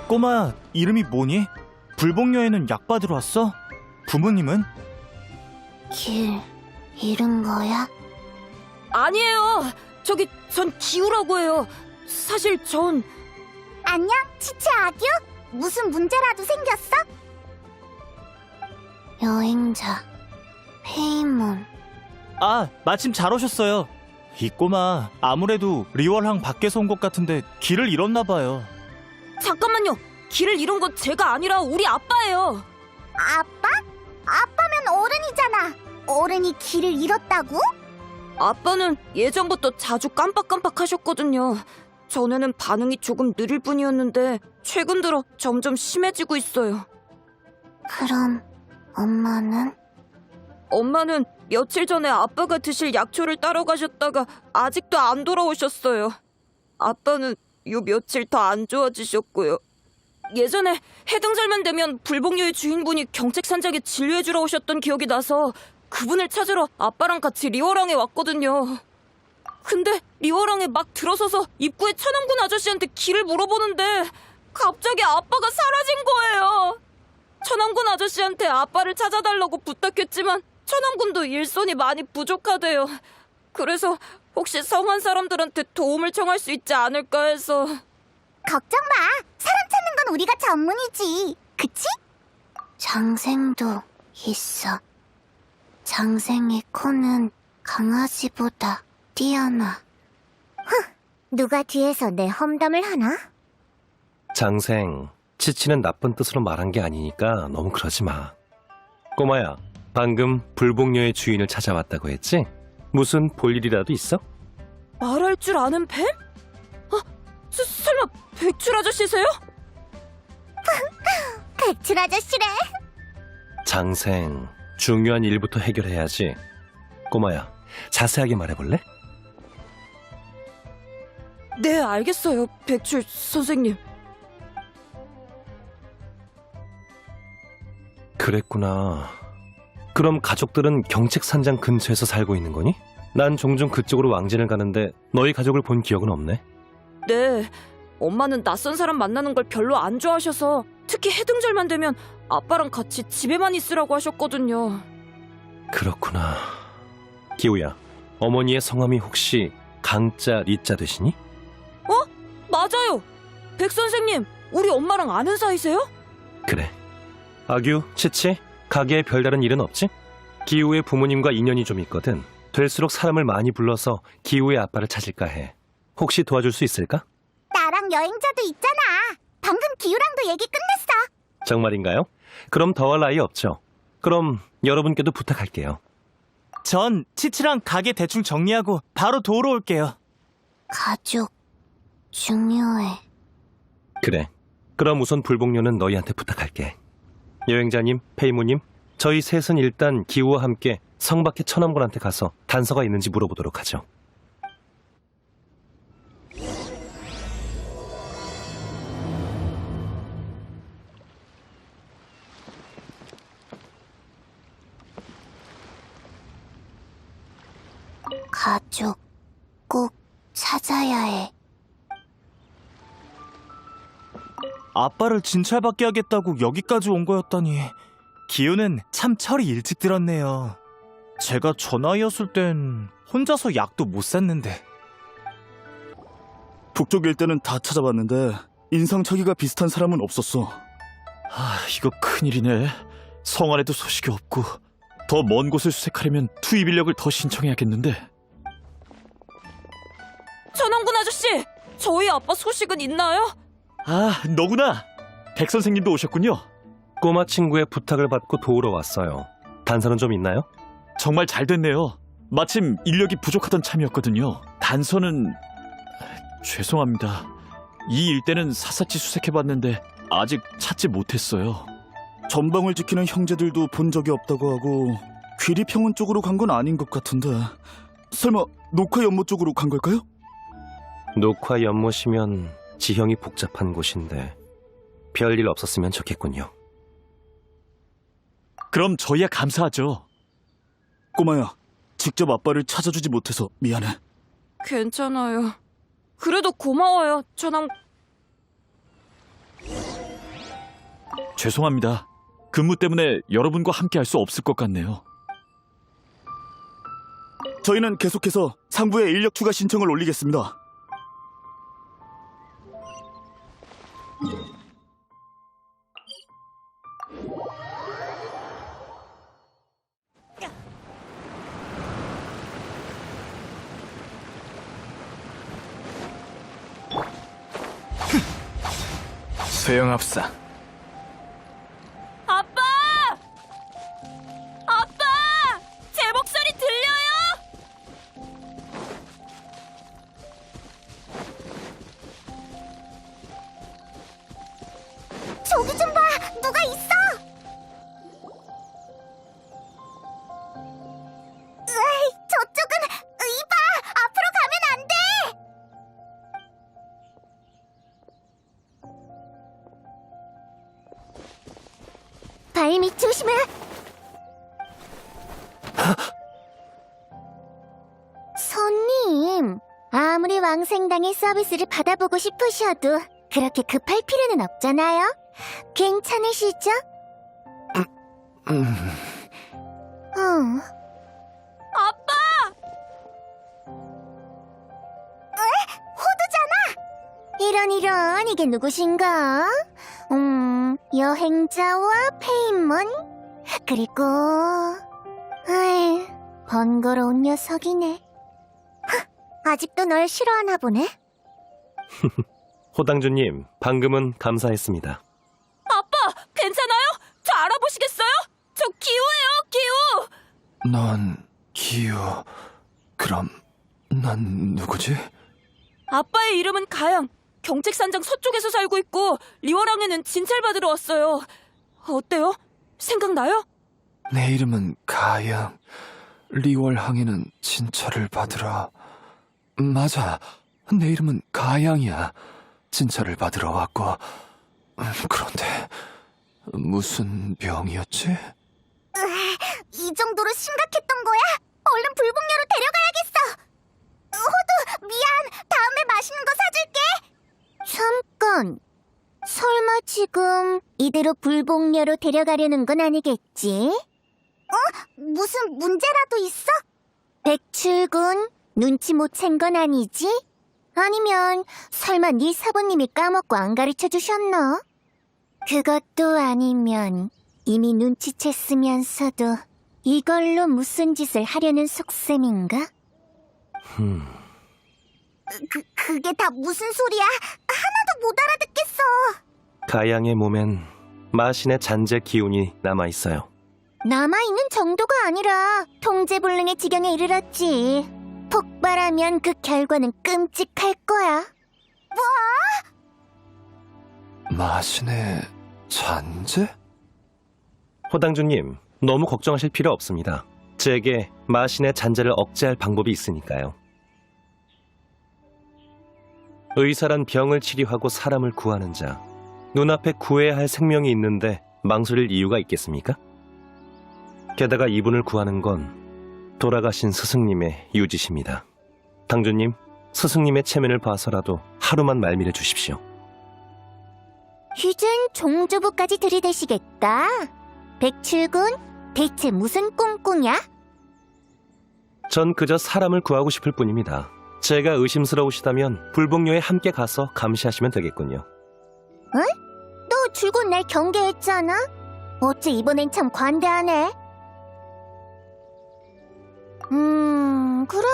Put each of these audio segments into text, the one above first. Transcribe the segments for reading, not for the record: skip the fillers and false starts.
꼬마, 이름이 뭐니? 불복녀에는 약 받으러 왔어? 부모님은? 길 잃은 거야? 아니에요. 전 기우라고 해요. 사실 전... 안녕, 치치 아규? 무슨 문제라도 생겼어? 여행자 페이몬. 아, 마침 잘 오셨어요. 이 꼬마, 아무래도 리월항 밖에서 온 것 같은데 길을 잃었나 봐요. 잠깐만요. 길을 잃은 건 제가 아니라 우리 아빠예요. 아빠? 아빠면 어른이잖아. 어른이 길을 잃었다고? 아빠는 예전부터 자주 깜빡깜빡 하셨거든요. 전에는 반응이 조금 느릴 뿐이었는데 최근 들어 점점 심해지고 있어요. 그럼 엄마는? 엄마는 며칠 전에 아빠가 드실 약초를 따러 가셨다가 아직도 안 돌아오셨어요. 아빠는 요 며칠 더 안 좋아지셨고요. 예전에 해등절만 되면 불복녀의 주인분이 경책산장에 진료해주러 오셨던 기억이 나서 그분을 찾으러 아빠랑 같이 리월항에 왔거든요. 근데 리월항에 막 들어서서 입구에 천왕군 아저씨한테 길을 물어보는데 갑자기 아빠가 사라진 거예요. 천왕군 아저씨한테 아빠를 찾아달라고 부탁했지만 천왕군도 일손이 많이 부족하대요. 그래서 혹시 성한 사람들한테 도움을 청할 수 있지 않을까 해서. 걱정 마. 사람 찾는 건 우리가 전문이지. 그치? 장생도 있어. 장생의 코는 강아지보다 뛰어나. 누가 뒤에서 내 험담을 하나? 장생, 치치는 나쁜 뜻으로 말한 게 아니니까 너무 그러지 마. 꼬마야, 방금 불복녀의 주인을 찾아왔다고 했지? 무슨 볼일이라도 있어? 말할 줄 아는 뱀? 설마 백출 아저씨세요? 백출 아저씨래. 장생, 중요한 일부터 해결해야지. 꼬마야, 자세하게 말해볼래? 네, 알겠어요, 백출 선생님. 그랬구나. 그럼 가족들은 경책산장 근처에서 살고 있는 거니? 난 종종 그쪽으로 왕진을 가는데 너희 가족을 본 기억은 없네. 네, 엄마는 낯선 사람 만나는 걸 별로 안 좋아하셔서 특히 해등절만 되면 아빠랑 같이 집에만 있으라고 하셨거든요. 그렇구나. 기우야, 어머니의 성함이 혹시 강자, 리자 되시니? 맞아요. 백 선생님, 우리 엄마랑 아는 사이세요? 그래. 아규, 치치, 가게에 별다른 일은 없지? 기우의 부모님과 인연이 좀 있거든. 될수록 사람을 많이 불러서 기우의 아빠를 찾을까 해. 혹시 도와줄 수 있을까? 나랑 여행자도 있잖아. 방금 기우랑도 얘기 끝냈어. 정말인가요? 그럼 더할 나위 없죠. 그럼 여러분께도 부탁할게요. 전 치치랑 가게 대충 정리하고 바로 도우러 올게요. 가족 중요해. 그래. 그럼 우선 불복녀는 너희한테 부탁할게. 여행자님, 페이모님, 저희 셋은 일단 기우와 함께 성 밖의 천왕군한테 가서 단서가 있는지 물어보도록 하죠. 가족 꼭 찾아야 해. 아빠를 진찰받게 하겠다고 여기까지 온 거였다니. 기우는 참 철이 일찍 들었네요. 제가 저 나이였을 땐 혼자서 약도 못 샀는데. 북쪽 일대는 다 찾아봤는데 인상착의가 비슷한 사람은 없었어. 이거 큰일이네. 성 안에도 소식이 없고 더 먼 곳을 수색하려면 투입 인력을 더 신청해야겠는데. 천왕군 아저씨, 저희 아빠 소식은 있나요? 너구나. 백 선생님도 오셨군요. 꼬마 친구의 부탁을 받고 도우러 왔어요. 단서는 좀 있나요? 정말 잘 됐네요. 마침 인력이 부족하던 참이었거든요. 단서는... 죄송합니다. 이 일대는 샅샅이 수색해봤는데 아직 찾지 못했어요. 전방을 지키는 형제들도 본 적이 없다고 하고 귀리평원 쪽으로 간 건 아닌 것 같은데 설마 녹화 연못 쪽으로 간 걸까요? 녹화 연못이면 지형이 복잡한 곳인데 별일 없었으면 좋겠군요. 그럼 저희야 감사하죠. 꼬마야, 직접 아빠를 찾아주지 못해서 미안해. 괜찮아요. 그래도 고마워요, 천왕... 죄송합니다. 근무 때문에 여러분과 함께 할 수 없을 것 같네요. 저희는 계속해서 상부에 인력 추가 신청을 올리겠습니다. 소용없어. 아빠! 아빠! 제 목소리 들려요? 저기 좀 봐! 누가 있어! 으이, 저쪽은 이봐! 앞으로 가면 안 돼! 발밑 조심해! 손님, 아무리 왕생당의 서비스를 받아보고 싶으셔도 그렇게 급할 필요는 없잖아요. 괜찮으시죠? 아빠! 이런 이게 누구신가? 여행자와 페인몬 그리고 번거로운 녀석이네. 아직도 널 싫어하나 보네. 호당주님, 방금은 감사했습니다. 아빠! 괜찮아요? 저 알아보시겠어요? 저 기우예요, 기우! 넌 기우. 그럼 난 누구지? 아빠의 이름은 가양. 경책산장 서쪽에서 살고 있고 리워랑에는 진찰받으러 왔어요. 어때요? 생각나요? 내 이름은 가양. 리월항에는 진찰을 받으러. 맞아. 내 이름은 가양이야. 진찰을 받으러 왔고. 그런데 무슨 병이었지? 이 정도로 심각했던 거야? 얼른 불복녀로 데려가야겠어. 호두, 미안. 다음에 맛있는 거 사줄게. 잠깐. 설마 지금 이대로 불복녀로 데려가려는 건 아니겠지? 무슨 문제라도 있어? 백출군, 눈치 못 챈 건 아니지? 아니면 설마 네 사부님이 까먹고 안 가르쳐 주셨나? 그것도 아니면 이미 눈치챘으면서도 이걸로 무슨 짓을 하려는 속셈인가? 그게 다 무슨 소리야? 하나도 못 알아듣겠어. 가양의 몸엔 마신의 잔재 기운이 남아있어요. 남아있는 정도가 아니라 통제불능의 지경에 이르렀지. 폭발하면 그 결과는 끔찍할 거야. 마신의 잔재? 호당주님, 너무 걱정하실 필요 없습니다. 제게 마신의 잔재를 억제할 방법이 있으니까요. 의사란 병을 치료하고 사람을 구하는 자. 눈앞에 구해야 할 생명이 있는데 망설일 이유가 있겠습니까? 게다가 이분을 구하는 건 돌아가신 스승님의 유지십니다. 당주님, 스승님의 체면을 봐서라도 하루만 말미해 주십시오. 이젠 종주부까지 들이대시겠다. 백출군, 대체 무슨 꿍꿍이야? 전 그저 사람을 구하고 싶을 뿐입니다. 제가 의심스러우시다면 불복녀에 함께 가서 감시하시면 되겠군요. 너 줄곧 날 경계했잖아. 어째 이번엔 참 관대하네. 그래.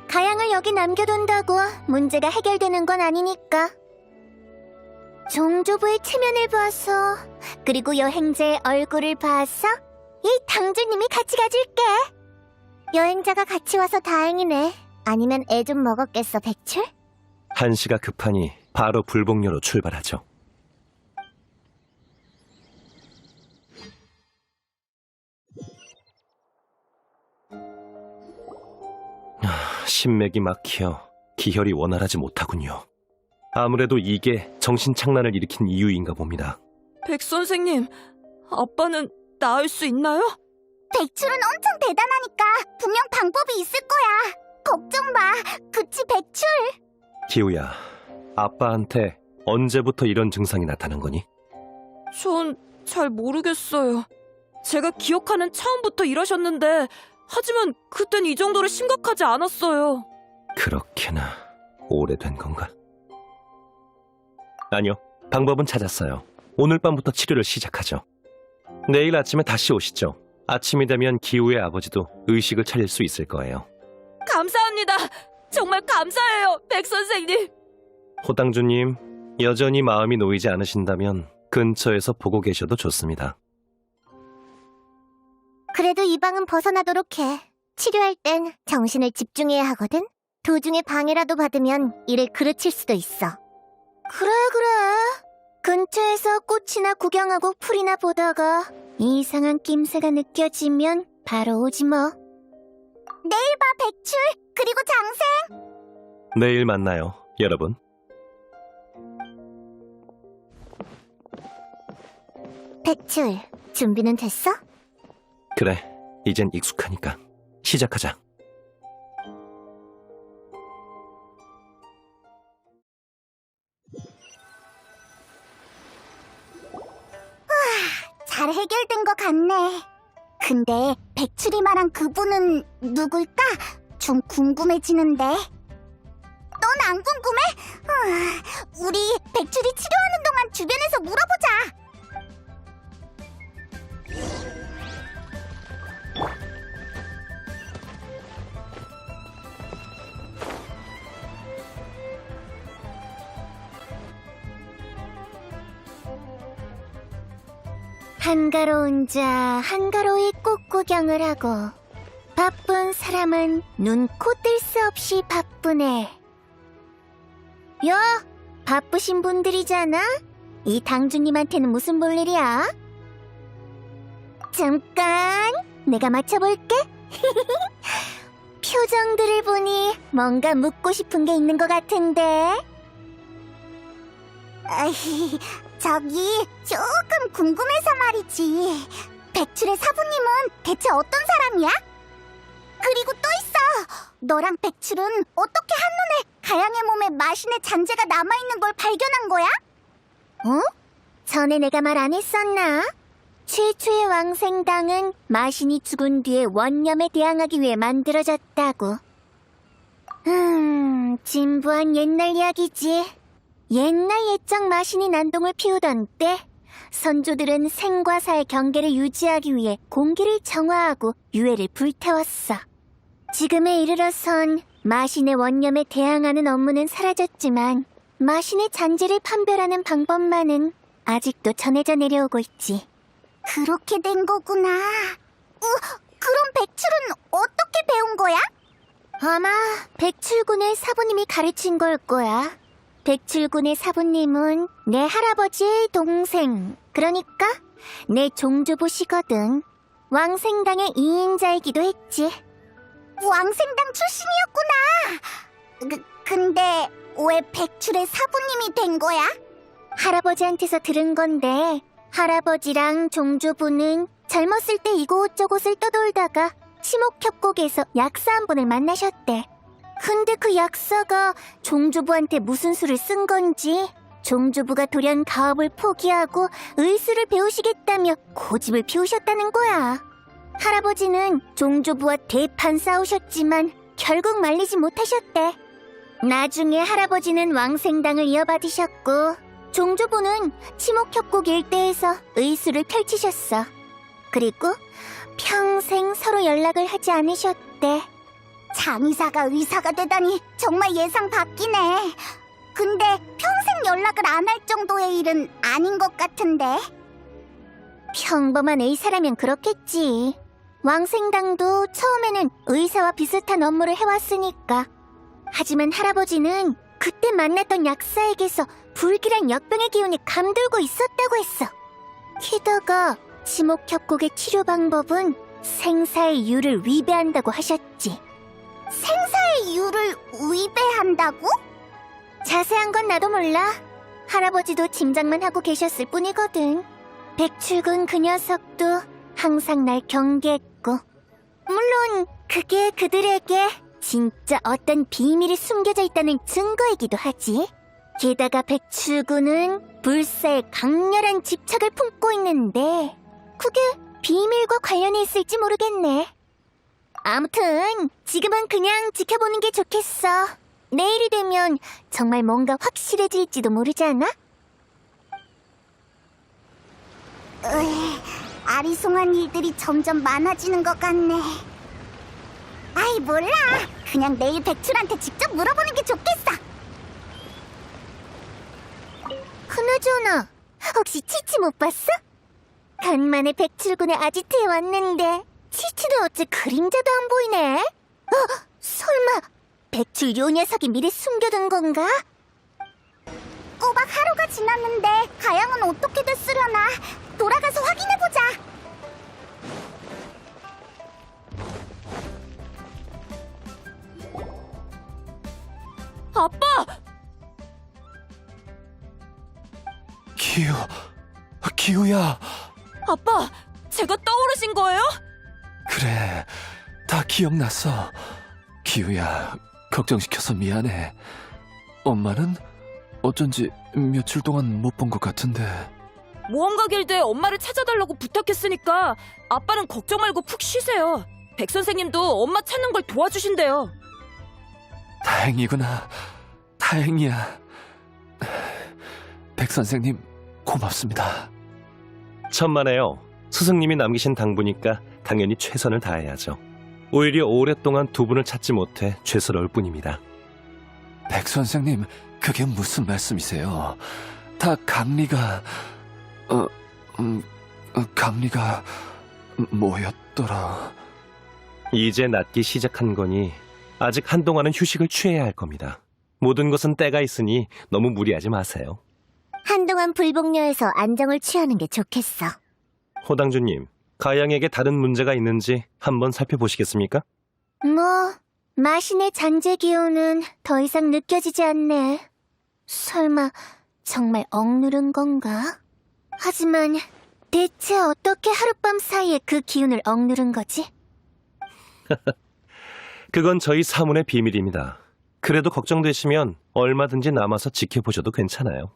가양을 여기 남겨둔다고 문제가 해결되는 건 아니니까. 종조부의 체면을 봐서, 그리고 여행자의 얼굴을 봐서 이 당주님이 같이 가줄게. 여행자가 같이 와서 다행이네. 아니면 애 좀 먹었겠어, 백출? 한시가 급하니 바로 불복녀로 출발하죠. 신맥이 막혀 기혈이 원활하지 못하군요. 아무래도 이게 정신착란을 일으킨 이유인가 봅니다. 백 선생님, 아빠는 나을 수 있나요? 백출은 엄청 대단하니까 분명 방법이 있을 거야. 걱정 마. 그치, 백출? 기우야, 아빠한테 언제부터 이런 증상이 나타난 거니? 전 잘 모르겠어요. 제가 기억하는 처음부터 이러셨는데 하지만 그땐 이 정도로 심각하지 않았어요. 그렇게나 오래된 건가? 아니요, 방법은 찾았어요. 오늘 밤부터 치료를 시작하죠. 내일 아침에 다시 오시죠. 아침이 되면 기우의 아버지도 의식을 차릴 수 있을 거예요. 감사합니다. 정말 감사해요, 백 선생님. 호당주님, 여전히 마음이 놓이지 않으신다면 근처에서 보고 계셔도 좋습니다. 그래도 이 방은 벗어나도록 해. 치료할 땐 정신을 집중해야 하거든. 도중에 방해라도 받으면 일을 그르칠 수도 있어. 그래. 근처에서 꽃이나 구경하고 풀이나 보다가 이상한 낌새가 느껴지면 바로 오지 뭐. 내일 봐, 백출. 그리고 장생. 내일 만나요, 여러분. 백출, 준비는 됐어? 그래, 이젠 익숙하니까 시작하자. 잘 해결된 것 같네. 근데 백출이 말한 그분은 누굴까? 좀 궁금해지는데. 넌 안 궁금해? 우리 백출이 치료하는 동안 주변에서 물어보자. 한가로운 자 한가로이 꽃구경을 하고 바쁜 사람은 눈, 코 뜰 새 없이 바쁘네. 야, 바쁘신 분들이잖아? 이 당주님한테는 무슨 볼일이야? 잠깐, 내가 맞춰볼게. 표정들을 보니 뭔가 묻고 싶은 게 있는 것 같은데. 저기 조금 궁금해서 말이지. 백출의 사부님은 대체 어떤 사람이야? 그리고 또 있어. 너랑 백출은 어떻게 한눈에 가양의 몸에 마신의 잔재가 남아있는 걸 발견한 거야? 어? 전에 내가 말 안 했었나? 최초의 왕생당은 마신이 죽은 뒤에 원념에 대항하기 위해 만들어졌다고. 진부한 옛날 이야기지. 옛날 옛적 마신이 난동을 피우던 때 선조들은 생과 사의 경계를 유지하기 위해 공기를 정화하고 유해를 불태웠어. 지금에 이르러선 마신의 원념에 대항하는 업무는 사라졌지만 마신의 잔재를 판별하는 방법만은 아직도 전해져 내려오고 있지. 그렇게 된 거구나. 그럼 백출은 어떻게 배운 거야? 아마 백출군의 사부님이 가르친 걸 거야. 백출군의 사부님은 내 할아버지의 동생, 그러니까 내 종조부시거든. 왕생당의 2인자이기도 했지. 왕생당 출신이었구나. 근데 왜 백출의 사부님이 된 거야? 할아버지한테서 들은 건데 할아버지랑 종조부는 젊었을 때 이곳저곳을 떠돌다가 치목협곡에서 약사 한 분을 만나셨대. 근데 그 약사가 종조부한테 무슨 수를 쓴 건지 종조부가 돌연 가업을 포기하고 의술을 배우시겠다며 고집을 피우셨다는 거야. 할아버지는 종조부와 대판 싸우셨지만 결국 말리지 못하셨대. 나중에 할아버지는 왕생당을 이어받으셨고 종조부는 치목협곡 일대에서 의술을 펼치셨어. 그리고 평생 서로 연락을 하지 않으셨대. 장의사가 의사가 되다니 정말 예상 밖이네. 근데 평생 연락을 안 할 정도의 일은 아닌 것 같은데. 평범한 의사라면 그렇겠지. 왕생당도 처음에는 의사와 비슷한 업무를 해왔으니까. 하지만 할아버지는 그때 만났던 약사에게서 불길한 역병의 기운이 감돌고 있었다고 했어. 게다가 치목협곡의 치료 방법은 생사의 유를 위배한다고 하셨지. 생사의 유를 위배한다고? 자세한 건 나도 몰라. 할아버지도 짐작만 하고 계셨을 뿐이거든. 백출군 그 녀석도 항상 날 경계했고, 물론 그게 그들에게 진짜 어떤 비밀이 숨겨져 있다는 증거이기도 하지. 게다가 백출군은 불사의 강렬한 집착을 품고 있는데 그게 비밀과 관련이 있을지 모르겠네. 아무튼 지금은 그냥 지켜보는 게 좋겠어. 내일이 되면 정말 뭔가 확실해질지도 모르잖아? 아리송한 일들이 점점 많아지는 것 같네. 아이 몰라. 그냥 내일 백출한테 직접 물어보는 게 좋겠어. 그나저나 혹시 치치 못 봤어? 간만에 백출군의 아지트에 왔는데 치치는 어째 그림자도 안 보이네? 설마 백출 요 녀석이 미리 숨겨둔 건가? 꼬박 하루가 지났는데 가양은 어떻게 됐으려나? 돌아가서 확인해보자. 아빠! 기우야. 아빠! 제가 떠오르신 거예요? 그래, 다 기억났어. 기우야, 걱정시켜서 미안해. 엄마는 어쩐지 며칠 동안 못 본 것 같은데. 모험가 길드에 엄마를 찾아달라고 부탁했으니까 아빠는 걱정 말고 푹 쉬세요. 백 선생님도 엄마 찾는 걸 도와주신대요. 다행이구나. 다행이야. 백 선생님, 고맙습니다. 천만에요. 스승님이 남기신 당부니까 당연히 최선을 다해야죠. 오히려 오랫동안 두 분을 찾지 못해 죄스러울 뿐입니다. 백 선생님, 그게 무슨 말씀이세요? 다 강리가... 강리가... 뭐였더라... 이제 낫기 시작한 거니 아직 한동안은 휴식을 취해야 할 겁니다. 모든 것은 때가 있으니 너무 무리하지 마세요. 한동안 불복녀에서 안정을 취하는 게 좋겠어. 호당주님, 가양에게 다른 문제가 있는지 한번 살펴보시겠습니까? 뭐 마신의 잔재 기운은 더 이상 느껴지지 않네. 설마 정말 억누른 건가? 하지만 대체 어떻게 하룻밤 사이에 그 기운을 억누른 거지? 그건 저희 사문의 비밀입니다. 그래도 걱정되시면 얼마든지 남아서 지켜보셔도 괜찮아요.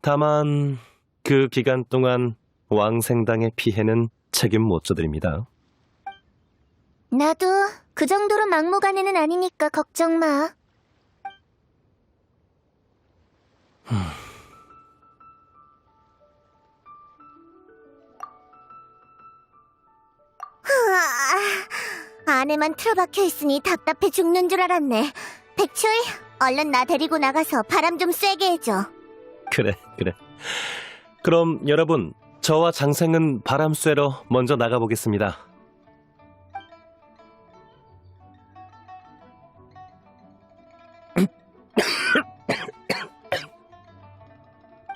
다만 그 기간 동안 왕생당의 피해는 책임 못 져드립니다. 나도 그 정도로 막무가내는 아니니까 걱정 마. 안에만 틀어박혀 있으니 답답해 죽는 줄 알았네. 백출, 얼른 나 데리고 나가서 바람 좀 쐬게 해줘. 그래. 그럼 여러분, 저와 장생은 바람 쐬러 먼저 나가보겠습니다.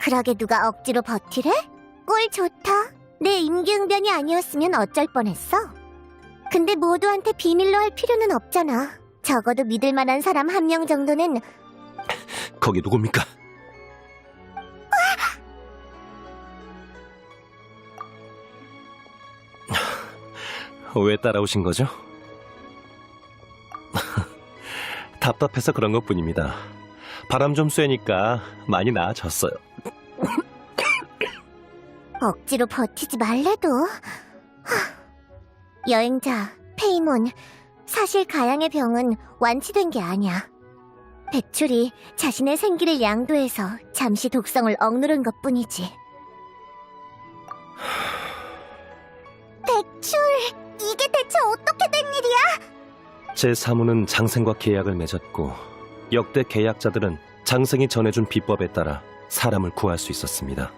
그러게 누가 억지로 버티래? 꼴 좋다. 내 임기응변이 아니었으면 어쩔 뻔했어. 근데 모두한테 비밀로 할 필요는 없잖아. 적어도 믿을 만한 사람 한 명 정도는. 거기 누굽니까? 왜 따라오신 거죠? 답답해서 그런 것뿐입니다. 바람 좀 쐬니까 많이 나아졌어요. 억지로 버티지 말래도. 여행자, 페이몬, 사실 가양의 병은 완치된 게 아니야. 백출이 자신의 생기를 양도해서 잠시 독성을 억누른 것뿐이지. 백출, 이게 대체 어떻게 된 일이야? 제 사무는 장생과 계약을 맺었고 역대 계약자들은 장생이 전해준 비법에 따라 사람을 구할 수 있었습니다.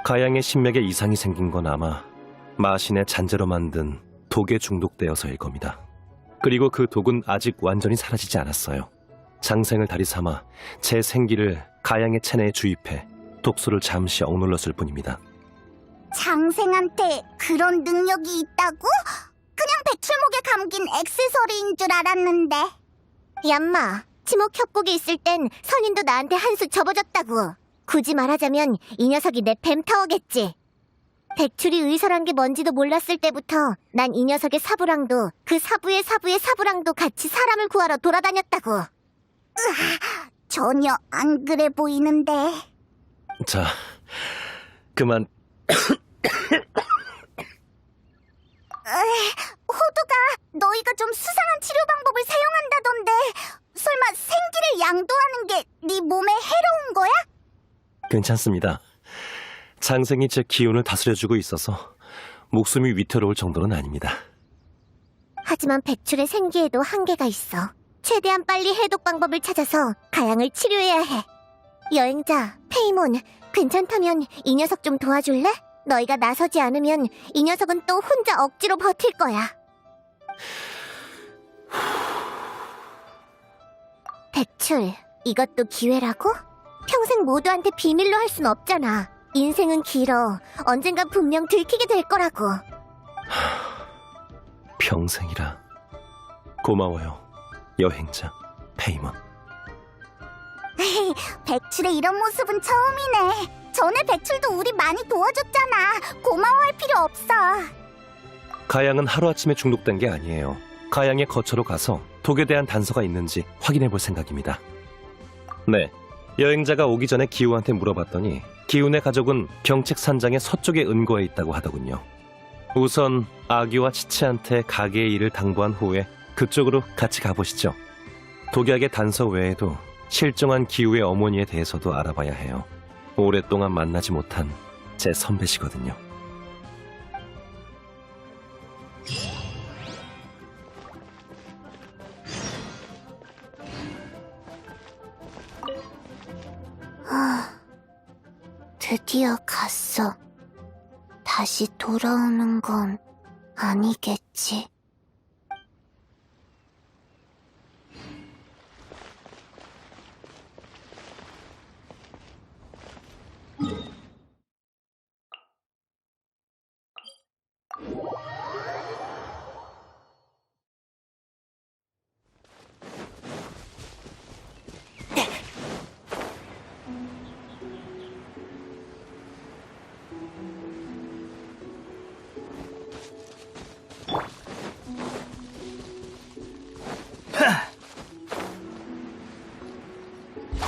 가양의 신맥에 이상이 생긴 건 아마 마신의 잔재로 만든 독에 중독되어서일 겁니다. 그리고 그 독은 아직 완전히 사라지지 않았어요. 장생을 다리 삼아 제 생기를 가양의 체내에 주입해 독소를 잠시 억눌렀을 뿐입니다. 장생한테 그런 능력이 있다고? 그냥 백출목에 감긴 액세서리인 줄 알았는데. 얌마, 치목 협곡에 있을 땐 선인도 나한테 한 수 접어줬다고. 굳이 말하자면 이 녀석이 내 뱀타워겠지. 백출이 의설한 게 뭔지도 몰랐을 때부터 난 이 녀석의 사부랑도 그 사부의 사부의 사부랑도 같이 사람을 구하러 돌아다녔다고. 으아, 전혀 안 그래 보이는데. 자, 그만. 호두가 너희가 좀 수상한 치료 방법을 사용한다던데 설마 생기를 양도하는 게 네 몸에 해로운 거야? 괜찮습니다. 장생이 제 기운을 다스려주고 있어서 목숨이 위태로울 정도는 아닙니다. 하지만 백출의 생기에도 한계가 있어. 최대한 빨리 해독 방법을 찾아서 가양을 치료해야 해. 여행자, 페이몬, 괜찮다면 이 녀석 좀 도와줄래? 너희가 나서지 않으면 이 녀석은 또 혼자 억지로 버틸 거야. 백출, 이것도 기회라고? 평생 모두한테 비밀로 할 순 없잖아. 인생은 길어. 언젠간 분명 들키게 될 거라고. 평생이라. 고마워요, 여행자 페이몬. 백출의 이런 모습은 처음이네. 전에 백출도 우리 많이 도와줬잖아. 고마워할 필요 없어. 가양은 하루아침에 중독된 게 아니에요. 가양의 거처로 가서 독에 대한 단서가 있는지 확인해 볼 생각입니다. 네, 여행자가 오기 전에 기우한테 물어봤더니 기우네 가족은 경책산장의 서쪽에 은거에 있다고 하더군요. 우선 아기와 치치한테 가게의 일을 당부한 후에 그쪽으로 같이 가보시죠. 독약의 단서 외에도 실종한 기우의 어머니에 대해서도 알아봐야 해요. 오랫동안 만나지 못한 제 선배시거든요. 드디어 갔어. 다시 돌아오는 건 아니겠지.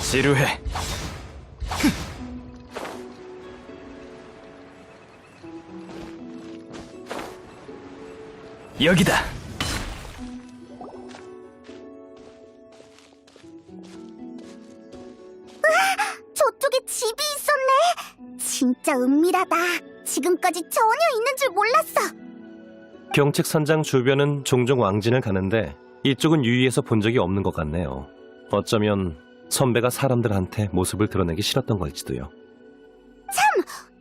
지루해. 여기다. 저쪽에 집이 있었네. 진짜 은밀하다. 지금까지 전혀 있는 줄 몰랐어. 경책산장 주변은 종종 왕진을 가는데 이쪽은 유의해서 본 적이 없는 것 같네요. 어쩌면 선배가 사람들한테 모습을 드러내기 싫었던 걸지도요.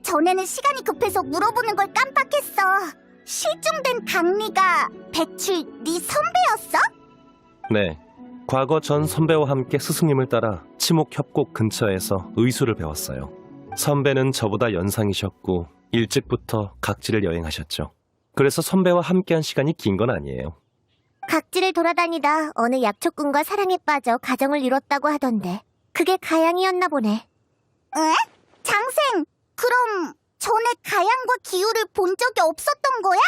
전에는 시간이 급해서 물어보는 걸 깜빡했어. 실종된 강리가 백출 네 선배였어? 네, 과거 전 선배와 함께 스승님을 따라 치목협곡 근처에서 의수를 배웠어요. 선배는 저보다 연상이셨고 일찍부터 각지를 여행하셨죠. 그래서 선배와 함께한 시간이 긴 건 아니에요. 각지를 돌아다니다 어느 약초꾼과 사랑에 빠져 가정을 이뤘다고 하던데 그게 가양이었나 보네. 에? 장생, 그럼 전에 가양과 기우를 본 적이 없었던 거야?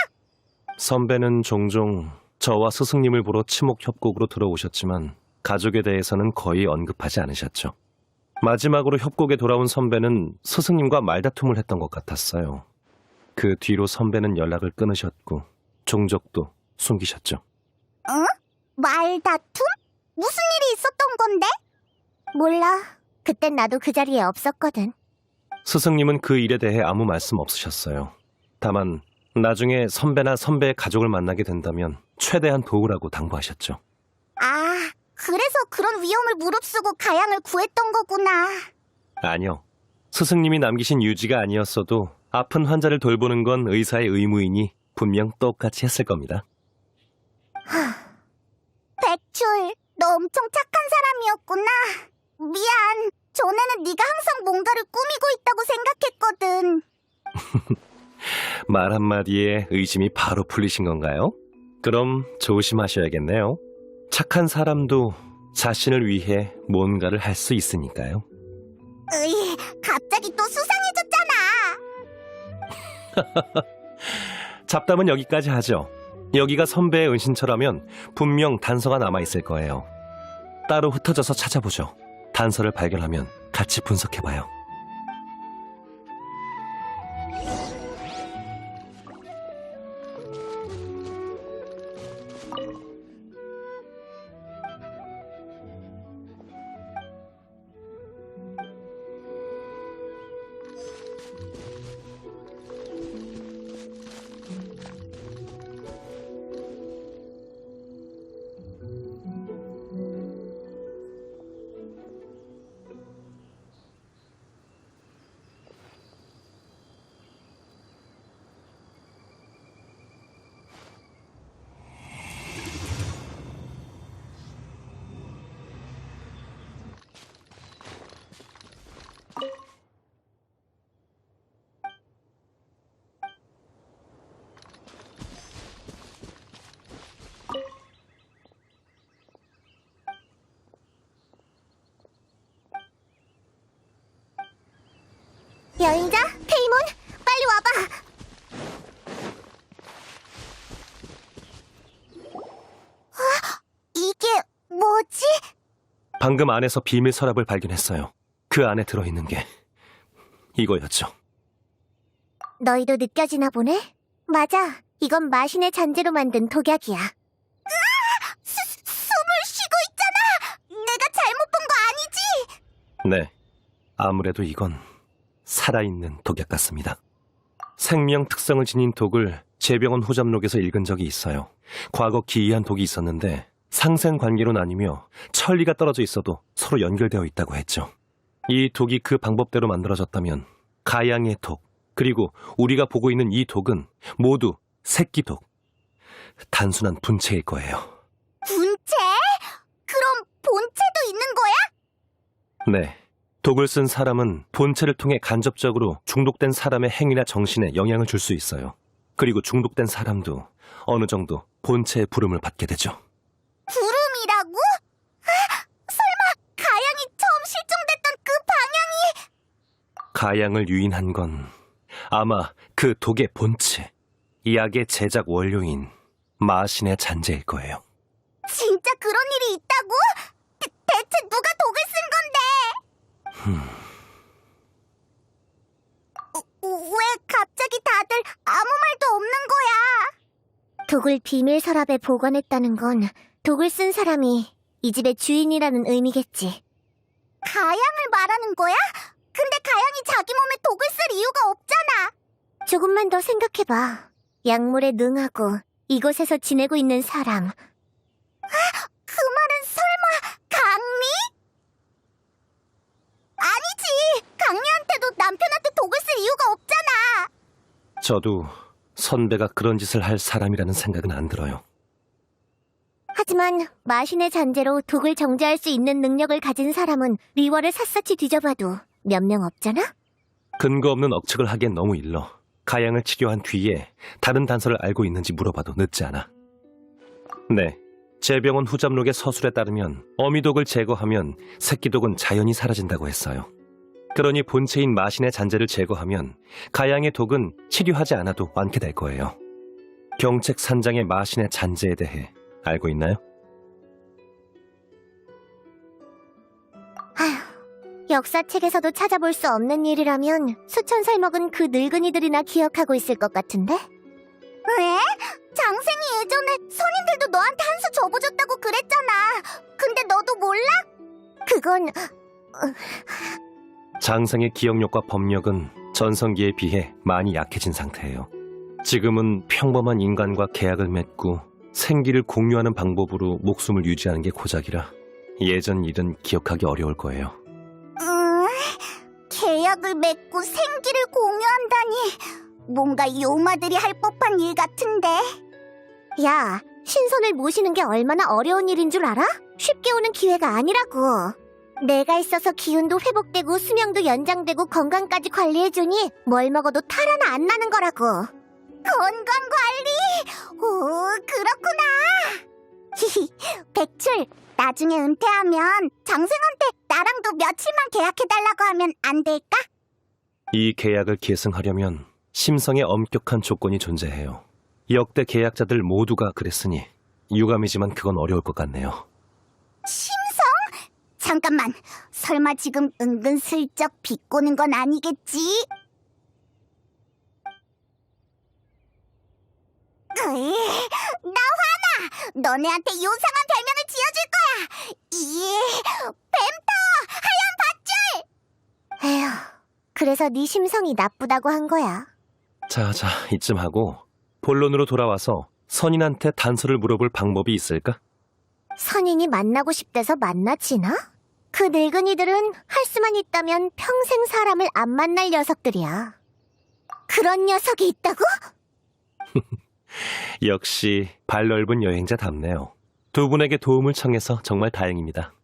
선배는 종종 저와 스승님을 보러 치목협곡으로 들어오셨지만 가족에 대해서는 거의 언급하지 않으셨죠. 마지막으로 협곡에 돌아온 선배는 스승님과 말다툼을 했던 것 같았어요. 그 뒤로 선배는 연락을 끊으셨고 종족도 숨기셨죠. 말다툼? 무슨 일이 있었던 건데? 몰라. 그땐 나도 그 자리에 없었거든. 스승님은 그 일에 대해 아무 말씀 없으셨어요. 다만 나중에 선배나 선배의 가족을 만나게 된다면 최대한 도우라고 당부하셨죠. 아, 그래서 그런 위험을 무릅쓰고 가양을 구했던 거구나. 아니요. 스승님이 남기신 유지가 아니었어도 아픈 환자를 돌보는 건 의사의 의무이니 분명 똑같이 했을 겁니다. 백출, 너 엄청 착한 사람이었구나. 미안. 전에는 네가 항상 뭔가를 꾸미고 있다고 생각했거든. 말 한마디에 의심이 바로 풀리신 건가요? 그럼 조심하셔야겠네요. 착한 사람도 자신을 위해 뭔가를 할 수 있으니까요. 으이, 갑자기 또 수상해졌잖아. 잡담은 여기까지 하죠. 여기가 선배의 은신처라면 분명 단서가 남아있을 거예요. 따로 흩어져서 찾아보죠. 단서를 발견하면 같이 분석해봐요. 여행자, 페이몬, 빨리 와봐. 이게 뭐지? 방금 안에서 비밀 서랍을 발견했어요. 그 안에 들어있는 게 이거였죠. 너희도 느껴지나 보네? 맞아. 이건 마신의 잔재로 만든 독약이야. 숨을 쉬고 있잖아! 내가 잘못 본 거 아니지? 네, 아무래도 이건 살아있는 독약 같습니다. 생명 특성을 지닌 독을 제병원 후잡록에서 읽은 적이 있어요. 과거 기이한 독이 있었는데 상생관계로 나뉘며 천리가 떨어져 있어도 서로 연결되어 있다고 했죠. 이 독이 그 방법대로 만들어졌다면 가양의 독, 그리고 우리가 보고 있는 이 독은 모두 새끼독, 단순한 분체일 거예요. 분체? 그럼 본체도 있는 거야? 네, 독을 쓴 사람은 본체를 통해 간접적으로 중독된 사람의 행위나 정신에 영향을 줄 수 있어요. 그리고 중독된 사람도 어느 정도 본체의 부름을 받게 되죠. 구름이라고? 설마 가양이 처음 실종됐던 그 방향이? 가양을 유인한 건 아마 그 독의 본체, 이 약의 제작 원료인 마신의 잔재일 거예요. 진짜 그런 일이 있다고? 대체 누가 독을 쓴 건데? 왜 갑자기 다들 아무 말도 없는 거야? 독을 비밀 서랍에 보관했다는 건 독을 쓴 사람이 이 집의 주인이라는 의미겠지. 가양을 말하는 거야? 근데 가양이 자기 몸에 독을 쓸 이유가 없잖아. 조금만 더 생각해봐. 약물에 능하고 이곳에서 지내고 있는 사람. 그 말은 설마 강미? 아니지. 강미한테도 남편한테 독을 쓸 이유가 없잖아. 저도 선배가 그런 짓을 할 사람이라는 생각은 안 들어요. 하지만 마신의 잔재로 독을 정제할 수 있는 능력을 가진 사람은 리월을 샅샅이 뒤져봐도 몇 명 없잖아? 근거 없는 억측을 하기엔 너무 일러. 가양을 치료한 뒤에 다른 단서를 알고 있는지 물어봐도 늦지 않아. 네, 제병원 후잡록의 서술에 따르면 어미독을 제거하면 새끼독은 자연히 사라진다고 했어요. 그러니 본체인 마신의 잔재를 제거하면 가양의 독은 치료하지 않아도 완쾌될 거예요. 경책 산장의 마신의 잔재에 대해 알고 있나요? 역사책에서도 찾아볼 수 없는 일이라면 수천 살 먹은 그 늙은이들이나 기억하고 있을 것 같은데? 왜? 장생이 예전에 선인들도 너한테 한 수 접어줬다고 그랬잖아. 근데 너도 몰라? 그건... 장생의 기억력과 법력은 전성기에 비해 많이 약해진 상태예요. 지금은 평범한 인간과 계약을 맺고 생기를 공유하는 방법으로 목숨을 유지하는 게 고작이라 예전 일은 기억하기 어려울 거예요. 계약을 맺고 생기를 공유한다니 뭔가 요마들이 할 법한 일 같은데. 야, 신선을 모시는 게 얼마나 어려운 일인 줄 알아? 쉽게 오는 기회가 아니라고. 내가 있어서 기운도 회복되고 수명도 연장되고 건강까지 관리해주니 뭘 먹어도 탈 하나 안 나는 거라고. 건강관리? 오, 그렇구나. 백출, 나중에 은퇴하면 장생한테 나랑도 며칠만 계약해달라고 하면 안 될까? 이 계약을 계승하려면 심성에 엄격한 조건이 존재해요. 역대 계약자들 모두가 그랬으니 유감이지만 그건 어려울 것 같네요. 심성? 잠깐만. 설마 지금 은근슬쩍 비꼬는 건 아니겠지? 으이, 나 화나! 너네한테 요상한 별명을 지어줄 거야! 뱀터! 하얀 밧줄! 에휴, 그래서 네 심성이 나쁘다고 한 거야. 자, 이쯤 하고 본론으로 돌아와서 선인한테 단서를 물어볼 방법이 있을까? 선인이 만나고 싶대서 만나지나? 그 늙은이들은 할 수만 있다면 평생 사람을 안 만날 녀석들이야. 그런 녀석이 있다고? 역시 발 넓은 여행자답네요. 두 분에게 도움을 청해서 정말 다행입니다.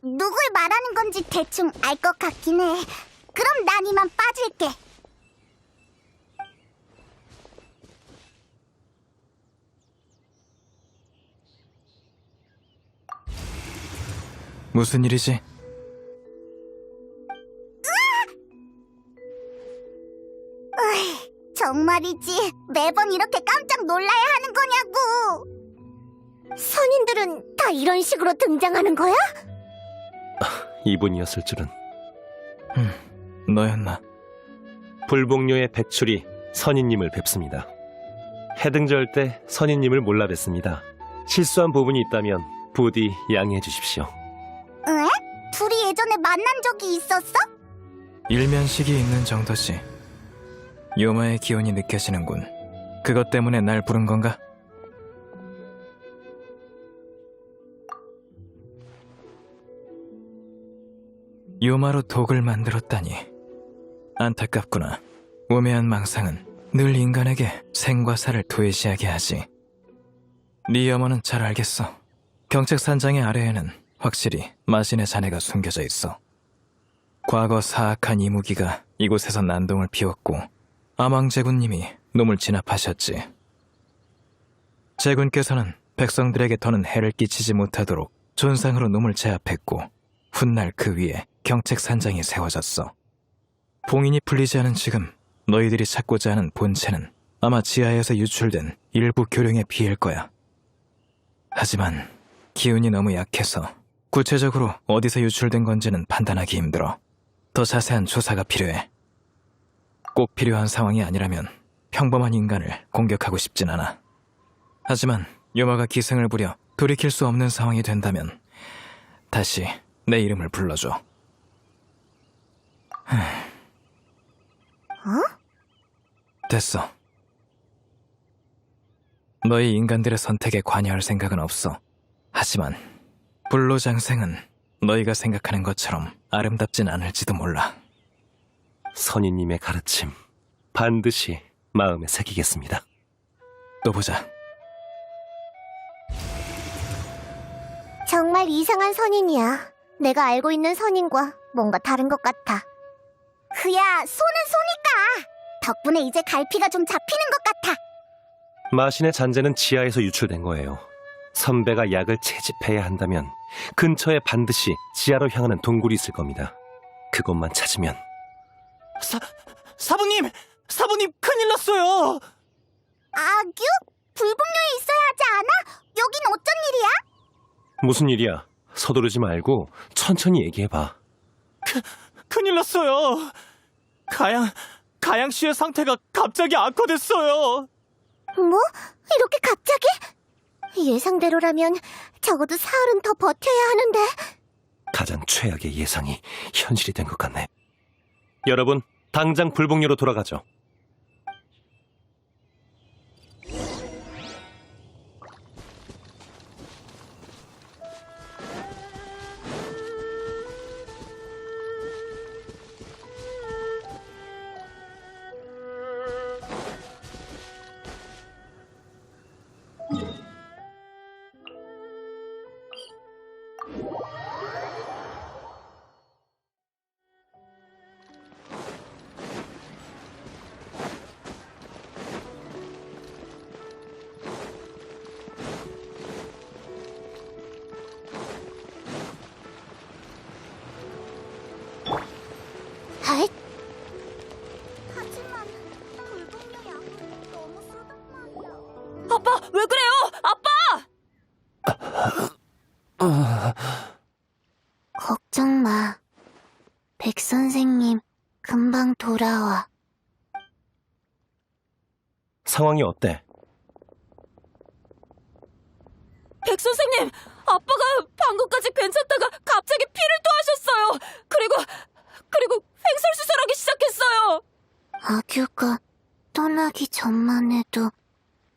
누굴 말하는 건지 대충 알 것 같긴 해. 그럼 난 이만 빠질게. 무슨 일이지? 정말이지. 매번 이렇게 깜짝 놀라야 하는 거냐고. 선인들은 다 이런 식으로 등장하는 거야? 이분이었을 줄은. 너였나? 불복녀의 백출이 선인님을 뵙습니다. 해등절 때 선인님을 몰라 뵀습니다. 실수한 부분이 있다면 부디 양해해 주십시오. 에? 둘이 예전에 만난 적이 있었어? 일면식이 있는 정도지. 요마의 기운이 느껴지는군. 그것 때문에 날 부른 건가? 요마로 독을 만들었다니. 안타깝구나. 우매한 망상은 늘 인간에게 생과 사를 도외시하게 하지. 네 염원은 잘 알겠어. 경책산장의 아래에는 확실히 마신의 잔해가 숨겨져 있어. 과거 사악한 이무기가 이곳에서 난동을 피웠고 아망제군님이 놈을 진압하셨지. 제군께서는 백성들에게 더는 해를 끼치지 못하도록 존상으로 놈을 제압했고 훗날 그 위에 경책산장이 세워졌어. 봉인이 풀리지 않은 지금 너희들이 찾고자 하는 본체는 아마 지하에서 유출된 일부 교령에 비일 거야. 하지만 기운이 너무 약해서 구체적으로 어디서 유출된 건지는 판단하기 힘들어. 더 자세한 조사가 필요해. 꼭 필요한 상황이 아니라면 평범한 인간을 공격하고 싶진 않아. 하지만 요마가 기승을 부려 돌이킬 수 없는 상황이 된다면 다시 내 이름을 불러줘. 됐어. 너희 인간들의 선택에 관여할 생각은 없어. 하지만 불로장생은 너희가 생각하는 것처럼 아름답진 않을지도 몰라. 선인님의 가르침 반드시 마음에 새기겠습니다. 또 보자. 정말 이상한 선인이야. 내가 알고 있는 선인과 뭔가 다른 것 같아. 그야, 소는 소니까. 덕분에 이제 갈피가 좀 잡히는 것 같아. 마신의 잔재는 지하에서 유출된 거예요. 선배가 약을 채집해야 한다면 근처에 반드시 지하로 향하는 동굴이 있을 겁니다. 그것만 찾으면. 사부님! 사부님 큰일 났어요! 아규? 불복녀에 있어야 하지 않아? 여긴 어쩐 일이야? 무슨 일이야? 서두르지 말고 천천히 얘기해봐. 큰일 났어요. 가양 씨의 상태가 갑자기 악화됐어요. 뭐? 이렇게 갑자기? 예상대로라면 적어도 사흘은 더 버텨야 하는데. 가장 최악의 예상이 현실이 된 것 같네. 여러분, 당장 불복녀로 돌아가죠. 아잇. 하지만 불복녀 약을 너무 쓰단 말이야. 아빠, 왜 그래요? 아빠! 금방 돌아와. 상황이 어때? 백 선생님, 아빠가 방금까지 괜찮다가 갑자기 피를 토하셨어요. 그리고 횡설수설하기 시작했어요. 아규가 떠나기 전만 해도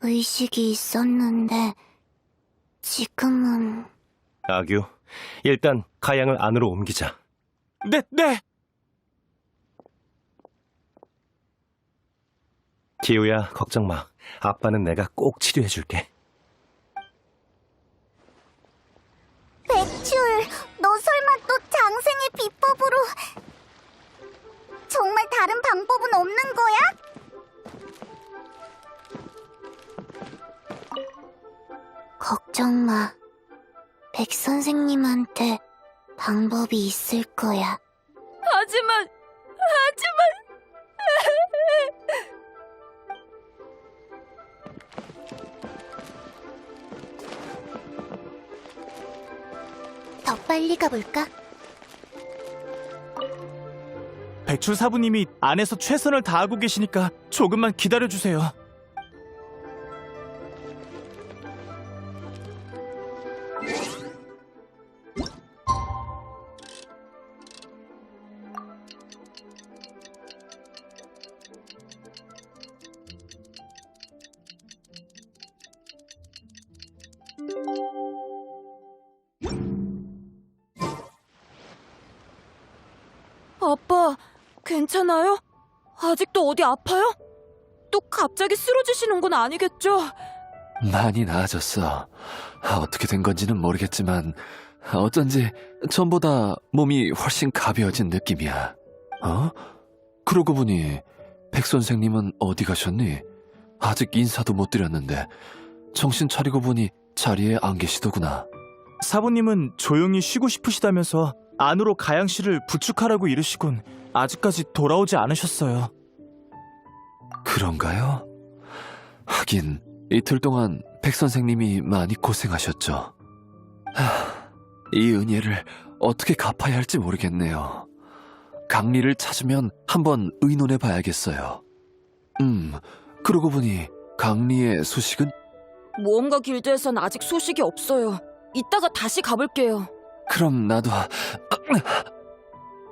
의식이 있었는데 지금은... 아규, 일단 가양을 안으로 옮기자. 네, 네. 기우야, 걱정 마. 아빠는 내가 꼭 치료해줄게. 백출, 너 설마 또 장생의 비법으로... 정말 다른 방법은 없는 거야? 걱정 마. 백 선생님한테 방법이 있을 거야. 하지만 더 빨리 가볼까? 백출 사부님이 안에서 최선을 다하고 계시니까 조금만 기다려주세요. 아빠, 괜찮아요? 아직도 어디 아파요? 또 갑자기 쓰러지시는 건 아니겠죠? 많이 나아졌어. 어떻게 된 건지는 모르겠지만 어쩐지 전보다 몸이 훨씬 가벼워진 느낌이야. 어? 그러고 보니 백 선생님은 어디 가셨니? 아직 인사도 못 드렸는데 정신 차리고 보니 자리에 안 계시더구나. 사부님은 조용히 쉬고 싶으시다면서 안으로 가양 씨를 부축하라고 이르시곤 아직까지 돌아오지 않으셨어요. 그런가요? 하긴 이틀 동안 백 선생님이 많이 고생하셨죠. 이 은혜를 어떻게 갚아야 할지 모르겠네요. 강리를 찾으면 한번 의논해 봐야겠어요. 그러고 보니 강리의 소식은? 모험가 길드에선 아직 소식이 없어요. 이따가 다시 가볼게요. 그럼 나도...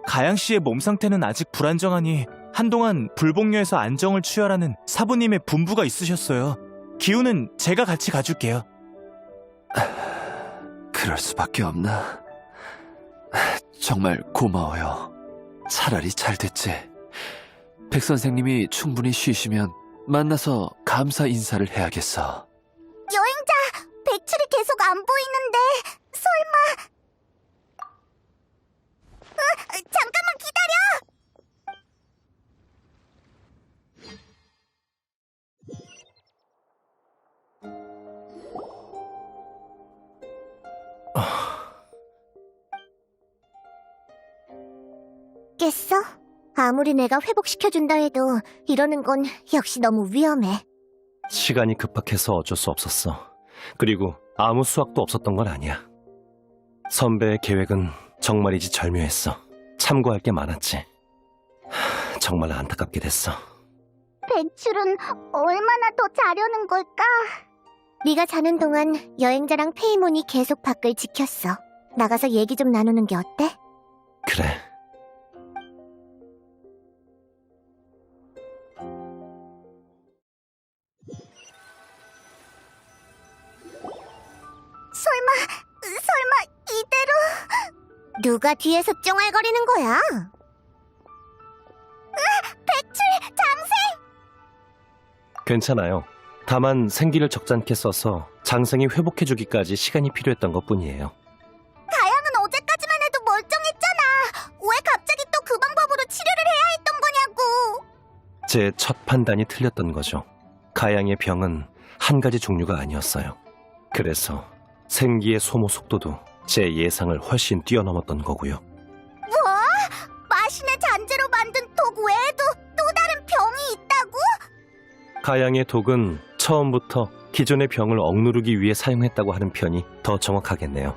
가양 씨의 몸 상태는 아직 불안정하니 한동안 불복녀에서 안정을 취하라는 사부님의 분부가 있으셨어요. 기우는 제가 같이 가줄게요. 그럴 수밖에 없나? 정말 고마워요. 차라리 잘 됐지. 백 선생님이 충분히 쉬시면 만나서 감사 인사를 해야겠어. 여행자, 백출이 계속 안 보이는데 설마... 잠깐만 기다려! 깼어? 아무리 내가 회복시켜준다 해도 이러는 건 역시 너무 위험해. 시간이 급박해서 어쩔 수 없었어. 그리고 아무 수확도 없었던 건 아니야. 선배의 계획은 정말이지 절묘했어. 참고할 게 많았지. 정말 안타깝게 됐어. 백출은 얼마나 더 자려는 걸까? 네가 자는 동안 여행자랑 페이몬이 계속 밖을 지켰어. 나가서 얘기 좀 나누는 게 어때? 그래. 설마 이대로... 누가 뒤에서 쫑알거리는 거야? 백출! 장생! 괜찮아요. 다만 생기를 적잖게 써서 장생이 회복해주기까지 시간이 필요했던 것뿐이에요. 가양은 어제까지만 해도 멀쩡했잖아. 왜 갑자기 또 그 방법으로 치료를 해야 했던 거냐고. 제 첫 판단이 틀렸던 거죠. 가양의 병은 한 가지 종류가 아니었어요. 그래서 생기의 소모 속도도 제 예상을 훨씬 뛰어넘었던 거고요. 뭐? 마신의 잔재로 만든 독 외에도 또 다른 병이 있다고? 가양의 독은 처음부터 기존의 병을 억누르기 위해 사용했다고 하는 편이 더 정확하겠네요.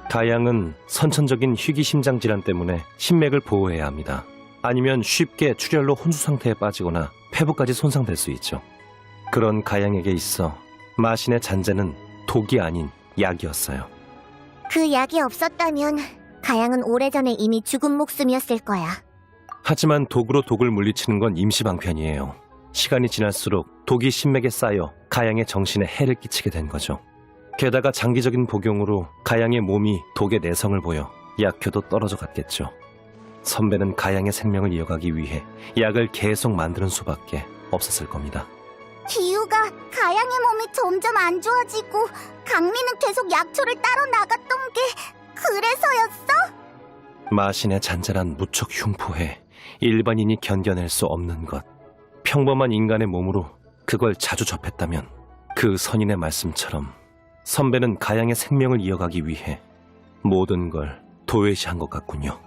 가양은 선천적인 희귀심장 질환 때문에 신맥을 보호해야 합니다. 아니면 쉽게 출혈로 혼수 상태에 빠지거나 폐부까지 손상될 수 있죠. 그런 가양에게 있어 마신의 잔재는 독이 아닌 약이었어요. 그 약이 없었다면 가양은 오래전에 이미 죽은 목숨이었을 거야. 하지만 독으로 독을 물리치는 건 임시방편이에요. 시간이 지날수록 독이 신맥에 쌓여 가양의 정신에 해를 끼치게 된 거죠. 게다가 장기적인 복용으로 가양의 몸이 독의 내성을 보여 약효도 떨어져 갔겠죠. 선배는 가양의 생명을 이어가기 위해 약을 계속 만드는 수밖에 없었을 겁니다. 기우가 가양의 몸이 점점 안 좋아지고 강리는 계속 약초를 따러 나갔던 게 그래서였어? 마신의 잔잔한 무척 흉포해 일반인이 견뎌낼 수 없는 것. 평범한 인간의 몸으로 그걸 자주 접했다면 그 선인의 말씀처럼 선배는 가양의 생명을 이어가기 위해 모든 걸 도외시한 것 같군요.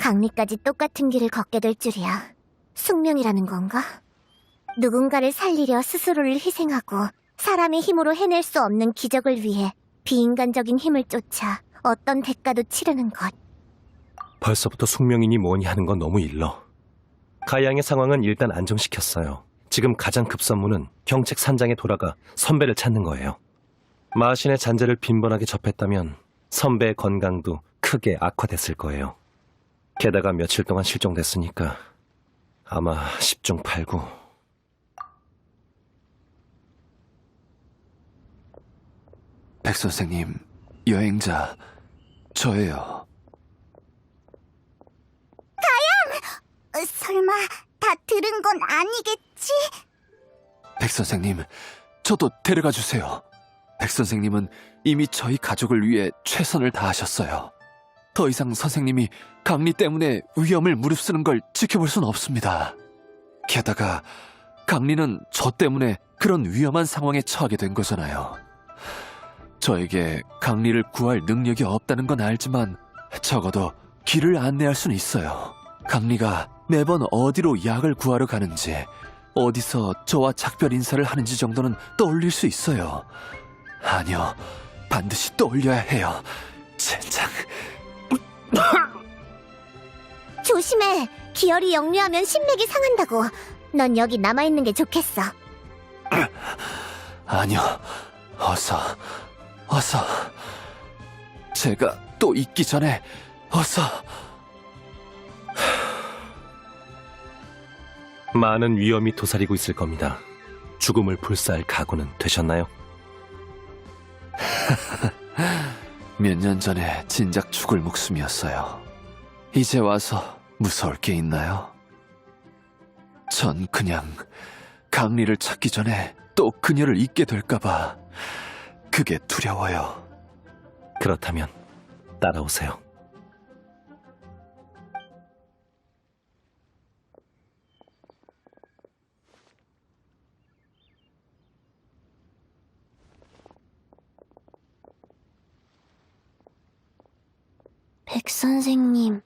강리까지 똑같은 길을 걷게 될 줄이야. 숙명이라는 건가? 누군가를 살리려 스스로를 희생하고 사람의 힘으로 해낼 수 없는 기적을 위해 비인간적인 힘을 쫓아 어떤 대가도 치르는 것. 벌써부터 숙명이니 뭐니 하는 건 너무 일러. 가양의 상황은 일단 안정시켰어요. 지금 가장 급선무는 경책 산장에 돌아가 선배를 찾는 거예요. 마신의 잔재를 빈번하게 접했다면 선배의 건강도 크게 악화됐을 거예요. 게다가 며칠 동안 실종됐으니까 아마 10중 8구. 백 선생님, 여행자, 저예요. 설마 다 들은 건 아니겠지? 백 선생님, 저도 데려가 주세요. 백 선생님은 이미 저희 가족을 위해 최선을 다하셨어요. 더 이상 선생님이 강리 때문에 위험을 무릅쓰는 걸 지켜볼 순 없습니다. 게다가 강리는 저 때문에 그런 위험한 상황에 처하게 된 거잖아요. 저에게 강리를 구할 능력이 없다는 건 알지만 적어도 길을 안내할 수는 있어요. 강리가 매번 어디로 약을 구하러 가는지, 어디서 저와 작별 인사를 하는지 정도는 떠올릴 수 있어요. 아니요, 반드시 떠올려야 해요. 젠장. 조심해. 기혈이 역류하면 신맥이 상한다고. 넌 여기 남아있는 게 좋겠어. 아니요, 어서. 제가 또 잊기 전에 어서. 많은 위험이 도사리고 있을 겁니다. 죽음을 불사할 각오는 되셨나요? 몇 년 전에 진작 죽을 목숨이었어요. 이제 와서 무서울 게 있나요? 전 그냥 강리를 찾기 전에 또 그녀를 잊게 될까봐 그게 두려워요. 그렇다면 따라오세요. 백 선생님,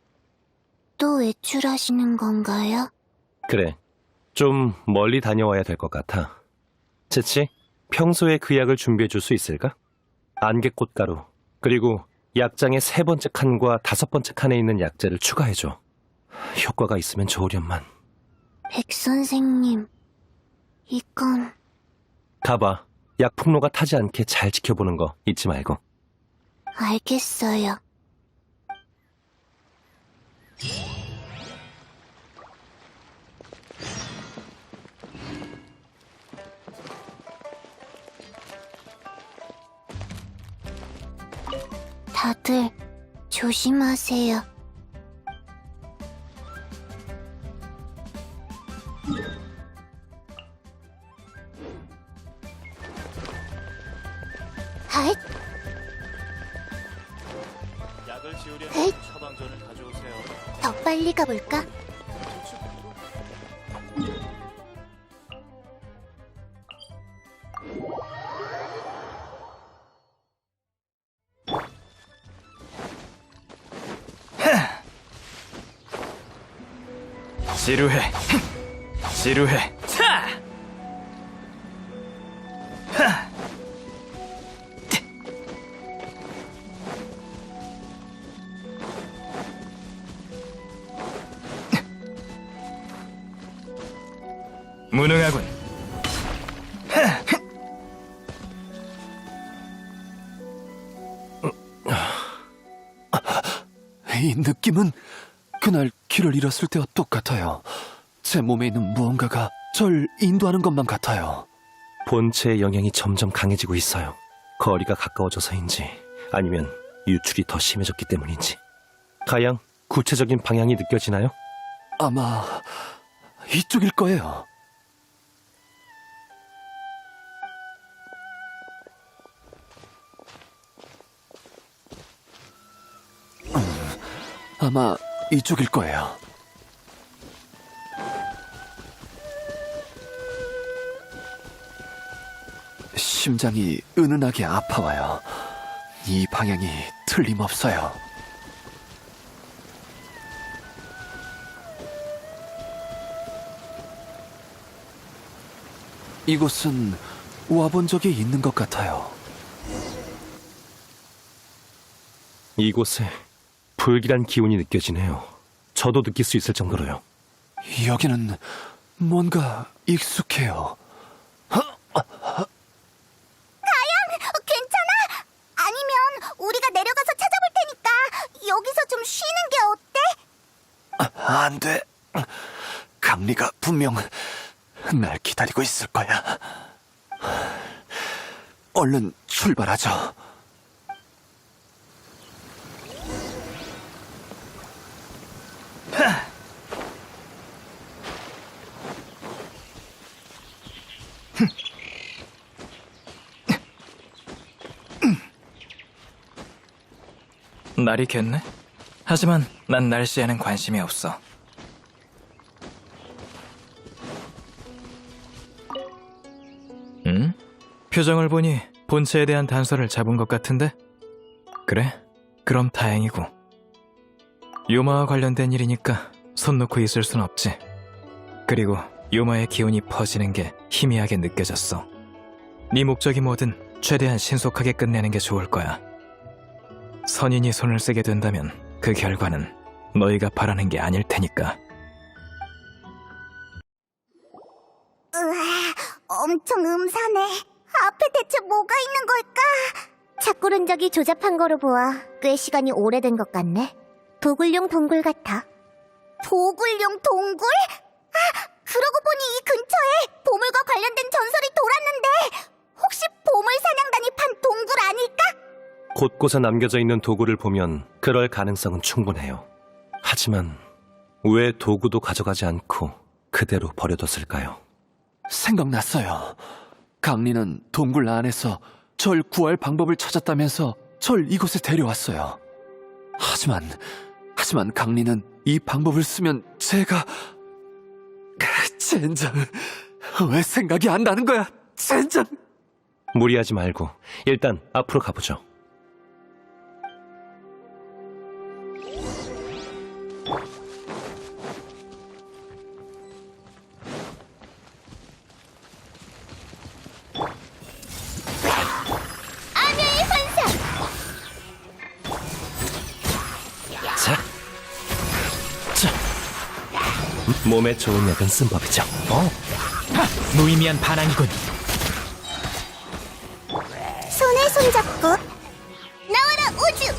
또 외출하시는 건가요? 그래, 좀 멀리 다녀와야 될 것 같아. 채치, 평소에 그 약을 준비해 줄 수 있을까? 안개꽃가루, 그리고 약장의 3번째 칸과 5번째 칸에 있는 약재를 추가해줘. 효과가 있으면 좋으련만. 백 선생님, 이건... 가봐. 약 풍로가 타지 않게 잘 지켜보는 거 잊지 말고. 알겠어요. 다들 조심하세요. 핫! 약을 지우려면 에잇! 처방전을 가져오세요. 더 빨리 가볼까? 지루해. 지루해. 차! 무능하군. 이 느낌은 그날 길을 잃었을 때와 똑같아요. 제 몸에 있는 무언가가 절 인도하는 것만 같아요. 본체의 영향이 점점 강해지고 있어요. 거리가 가까워져서인지 아니면 유출이 더 심해졌기 때문인지. 가양, 구체적인 방향이 느껴지나요? 아마 이쪽일 거예요. 아마 이쪽일 거예요. 심장이 은은하게 아파와요. 이 방향이 틀림없어요. 이곳은 와본 적이 있는 것 같아요. 이곳에 불길한 기운이 느껴지네요. 저도 느낄 수 있을 정도로요. 여기는 뭔가 익숙해요. 괜찮아? 아니면 우리가 내려가서 찾아볼 테니까 여기서 좀 쉬는 게 어때? 안 돼. 강리가 분명 날 기다리고 있을 거야. 얼른 출발하죠. 날이 겠네? 하지만 난 날씨에는 관심이 없어. 표정을 보니 본체에 대한 단서를 잡은 것 같은데? 그래? 그럼 다행이고. 요마와 관련된 일이니까 손 놓고 있을 순 없지. 그리고 요마의 기운이 퍼지는 게 희미하게 느껴졌어. 네 목적이 뭐든 최대한 신속하게 끝내는 게 좋을 거야. 선인이 손을 쓰게 된다면 그 결과는 너희가 바라는 게 아닐 테니까. 으아, 엄청 음산해. 앞에 대체 뭐가 있는 걸까? 착굴 흔적이 조잡한 거로 보아 꽤 시간이 오래된 것 같네. 도굴용 동굴 같아. 도굴용 동굴? 아, 그러고 보니 이 근처에 보물과 관련된 전설이 돌았는데 혹시 보물 사냥단이 판 동굴 아닐까? 곳곳에 남겨져 있는 도구를 보면 그럴 가능성은 충분해요. 하지만 왜 도구도 가져가지 않고 그대로 버려뒀을까요? 생각났어요. 강리는 동굴 안에서 절 구할 방법을 찾았다면서 절 이곳에 데려왔어요. 하지만 강리는 이 방법을 쓰면 제가... 젠장, 왜 생각이 안 나는 거야, 젠장! 무리하지 말고 일단 앞으로 가보죠. 암야의 환상! 몸에 좋은 약은 쓴 법이죠. 무의미한 반항이군. 손에 손잡고 나와라 우주!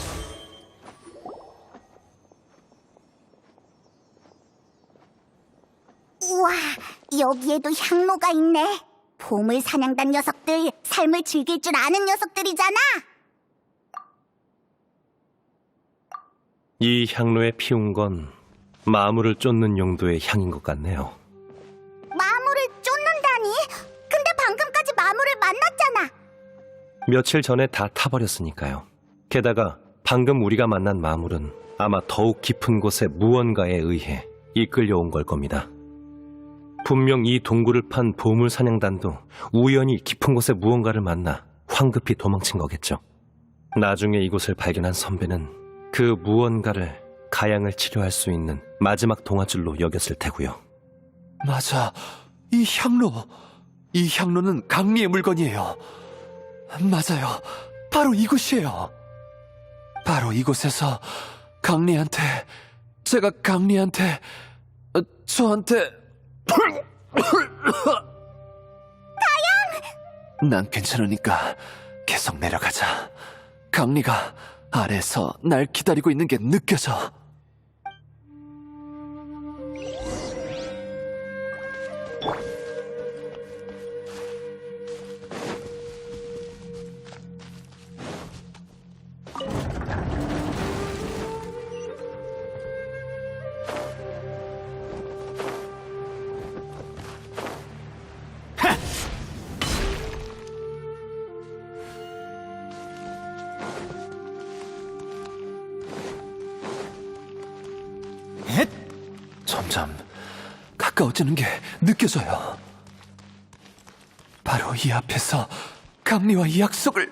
우와, 여기에도 향로가 있네. 보물 사냥단 녀석들, 삶을 즐길 줄 아는 녀석들이잖아. 이 향로에 피운 건 마물을 쫓는 용도의 향인 것 같네요. 마물을 쫓는다니? 근데 방금까지 마물을 만났잖아. 며칠 전에 다 타버렸으니까요. 게다가 방금 우리가 만난 마물은 아마 더욱 깊은 곳의 무언가에 의해 이끌려온 걸 겁니다. 분명 이 동굴을 판 보물 사냥단도 우연히 깊은 곳에 무언가를 만나 황급히 도망친 거겠죠. 나중에 이곳을 발견한 선배는 그 무언가를 가양을 치료할 수 있는 마지막 동아줄로 여겼을 테고요. 맞아, 이 향로는 강리의 물건이에요. 맞아요, 바로 이곳이에요. 바로 이곳에서 제가 강리한테 저한테 난 괜찮으니까 계속 내려가자. 강리가 아래에서 날 기다리고 있는 게 느껴져. 점점 가까워지는 게 느껴져요. 바로 이 앞에서 강리와 이 약속을.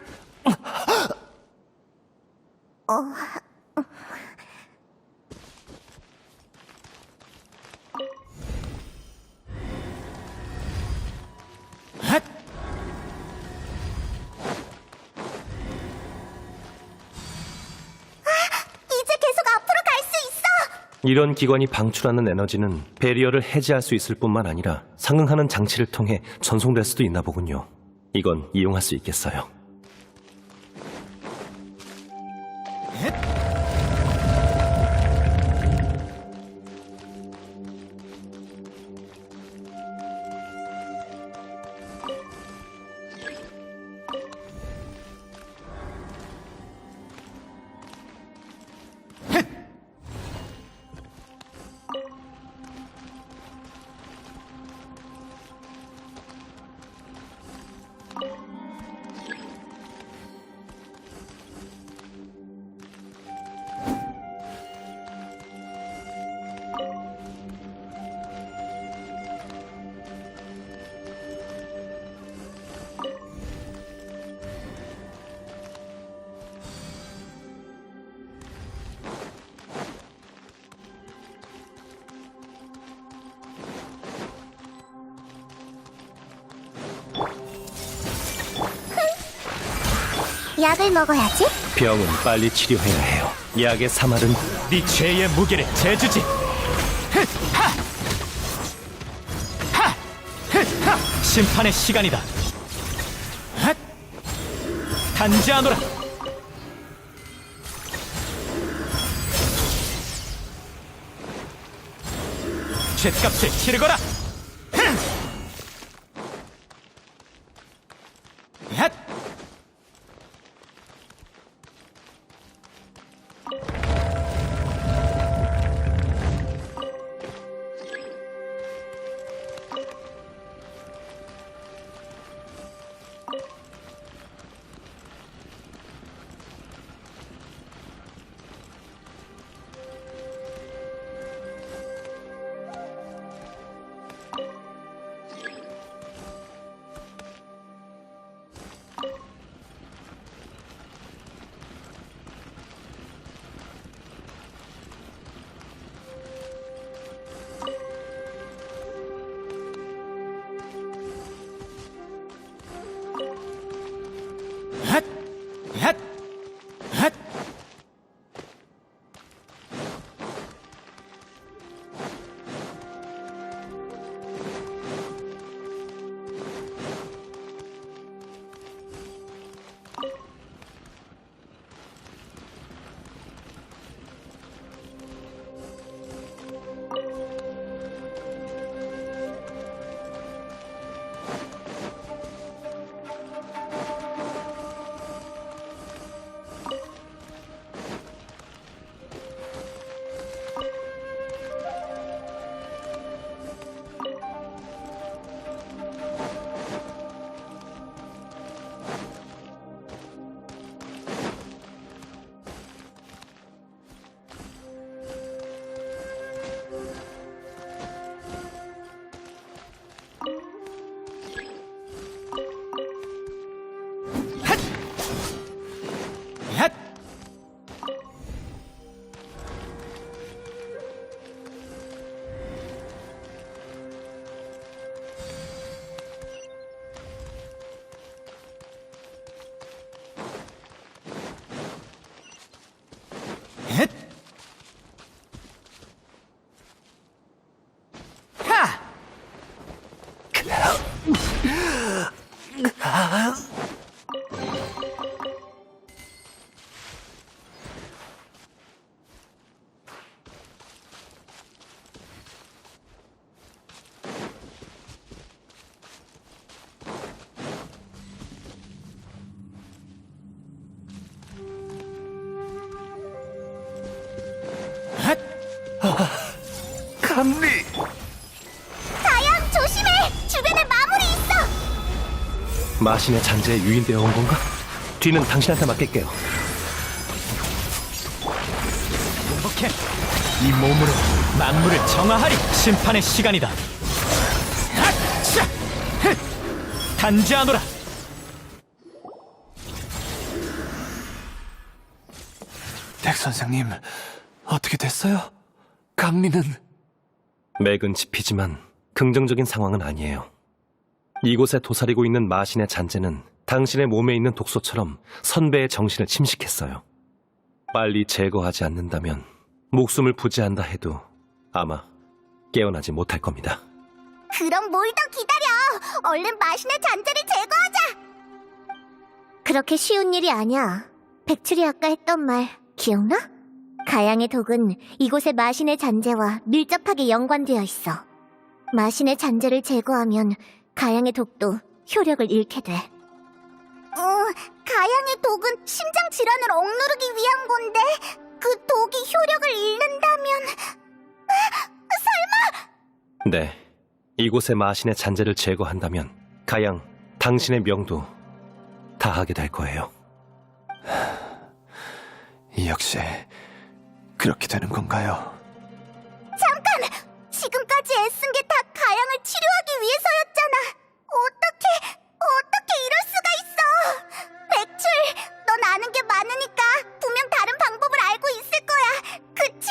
이제 계속 앞으로 갈 수 있어! 이런 기관이 방출하는 에너지는 배리어를 해제할 수 있을 뿐만 아니라 상응하는 장치를 통해 전송될 수도 있나 보군요. 이건 이용할 수 있겠어요. 약을 먹어야지. 병은 빨리 치료해야 해요. 약의 사말은 네 죄의 무게를 재주지. 심판의 시간이다. 단지하노라. 죗값을 치르거라. 감리! 가양 조심해! 주변에 마물이 있어! 마신의 잔재에 유인되어 온 건가? 뒤는 당신한테 맡길게요. 행복해. 이 몸으로 만물을 정화하리. 심판의 시간이다. 하차! 흥! 단지하노라. 백 선생님, 어떻게 됐어요? 강리는... 맥은 짚히지만 긍정적인 상황은 아니에요. 이곳에 도사리고 있는 마신의 잔재는 당신의 몸에 있는 독소처럼 선배의 정신을 침식했어요. 빨리 제거하지 않는다면 목숨을 부지한다 해도 아마 깨어나지 못할 겁니다. 그럼 뭘 더 기다려! 얼른 마신의 잔재를 제거하자! 그렇게 쉬운 일이 아니야. 백출이 아까 했던 말 기억나? 가양의 독은 이곳의 마신의 잔재와 밀접하게 연관되어 있어. 마신의 잔재를 제거하면 가양의 독도 효력을 잃게 돼. 가양의 독은 심장 질환을 억누르기 위한 건데 그 독이 효력을 잃는다면... 네, 이곳의 마신의 잔재를 제거한다면 가양, 당신의 명도 다하게 될 거예요. 역시 그렇게 되는 건가요? 지금까지 애쓴 게 다 가양을 치료하기 위해서였잖아. 어떻게 이럴 수가 있어? 백출, 넌 아는 게 많으니까 분명 다른 방법을 알고 있을 거야. 그치?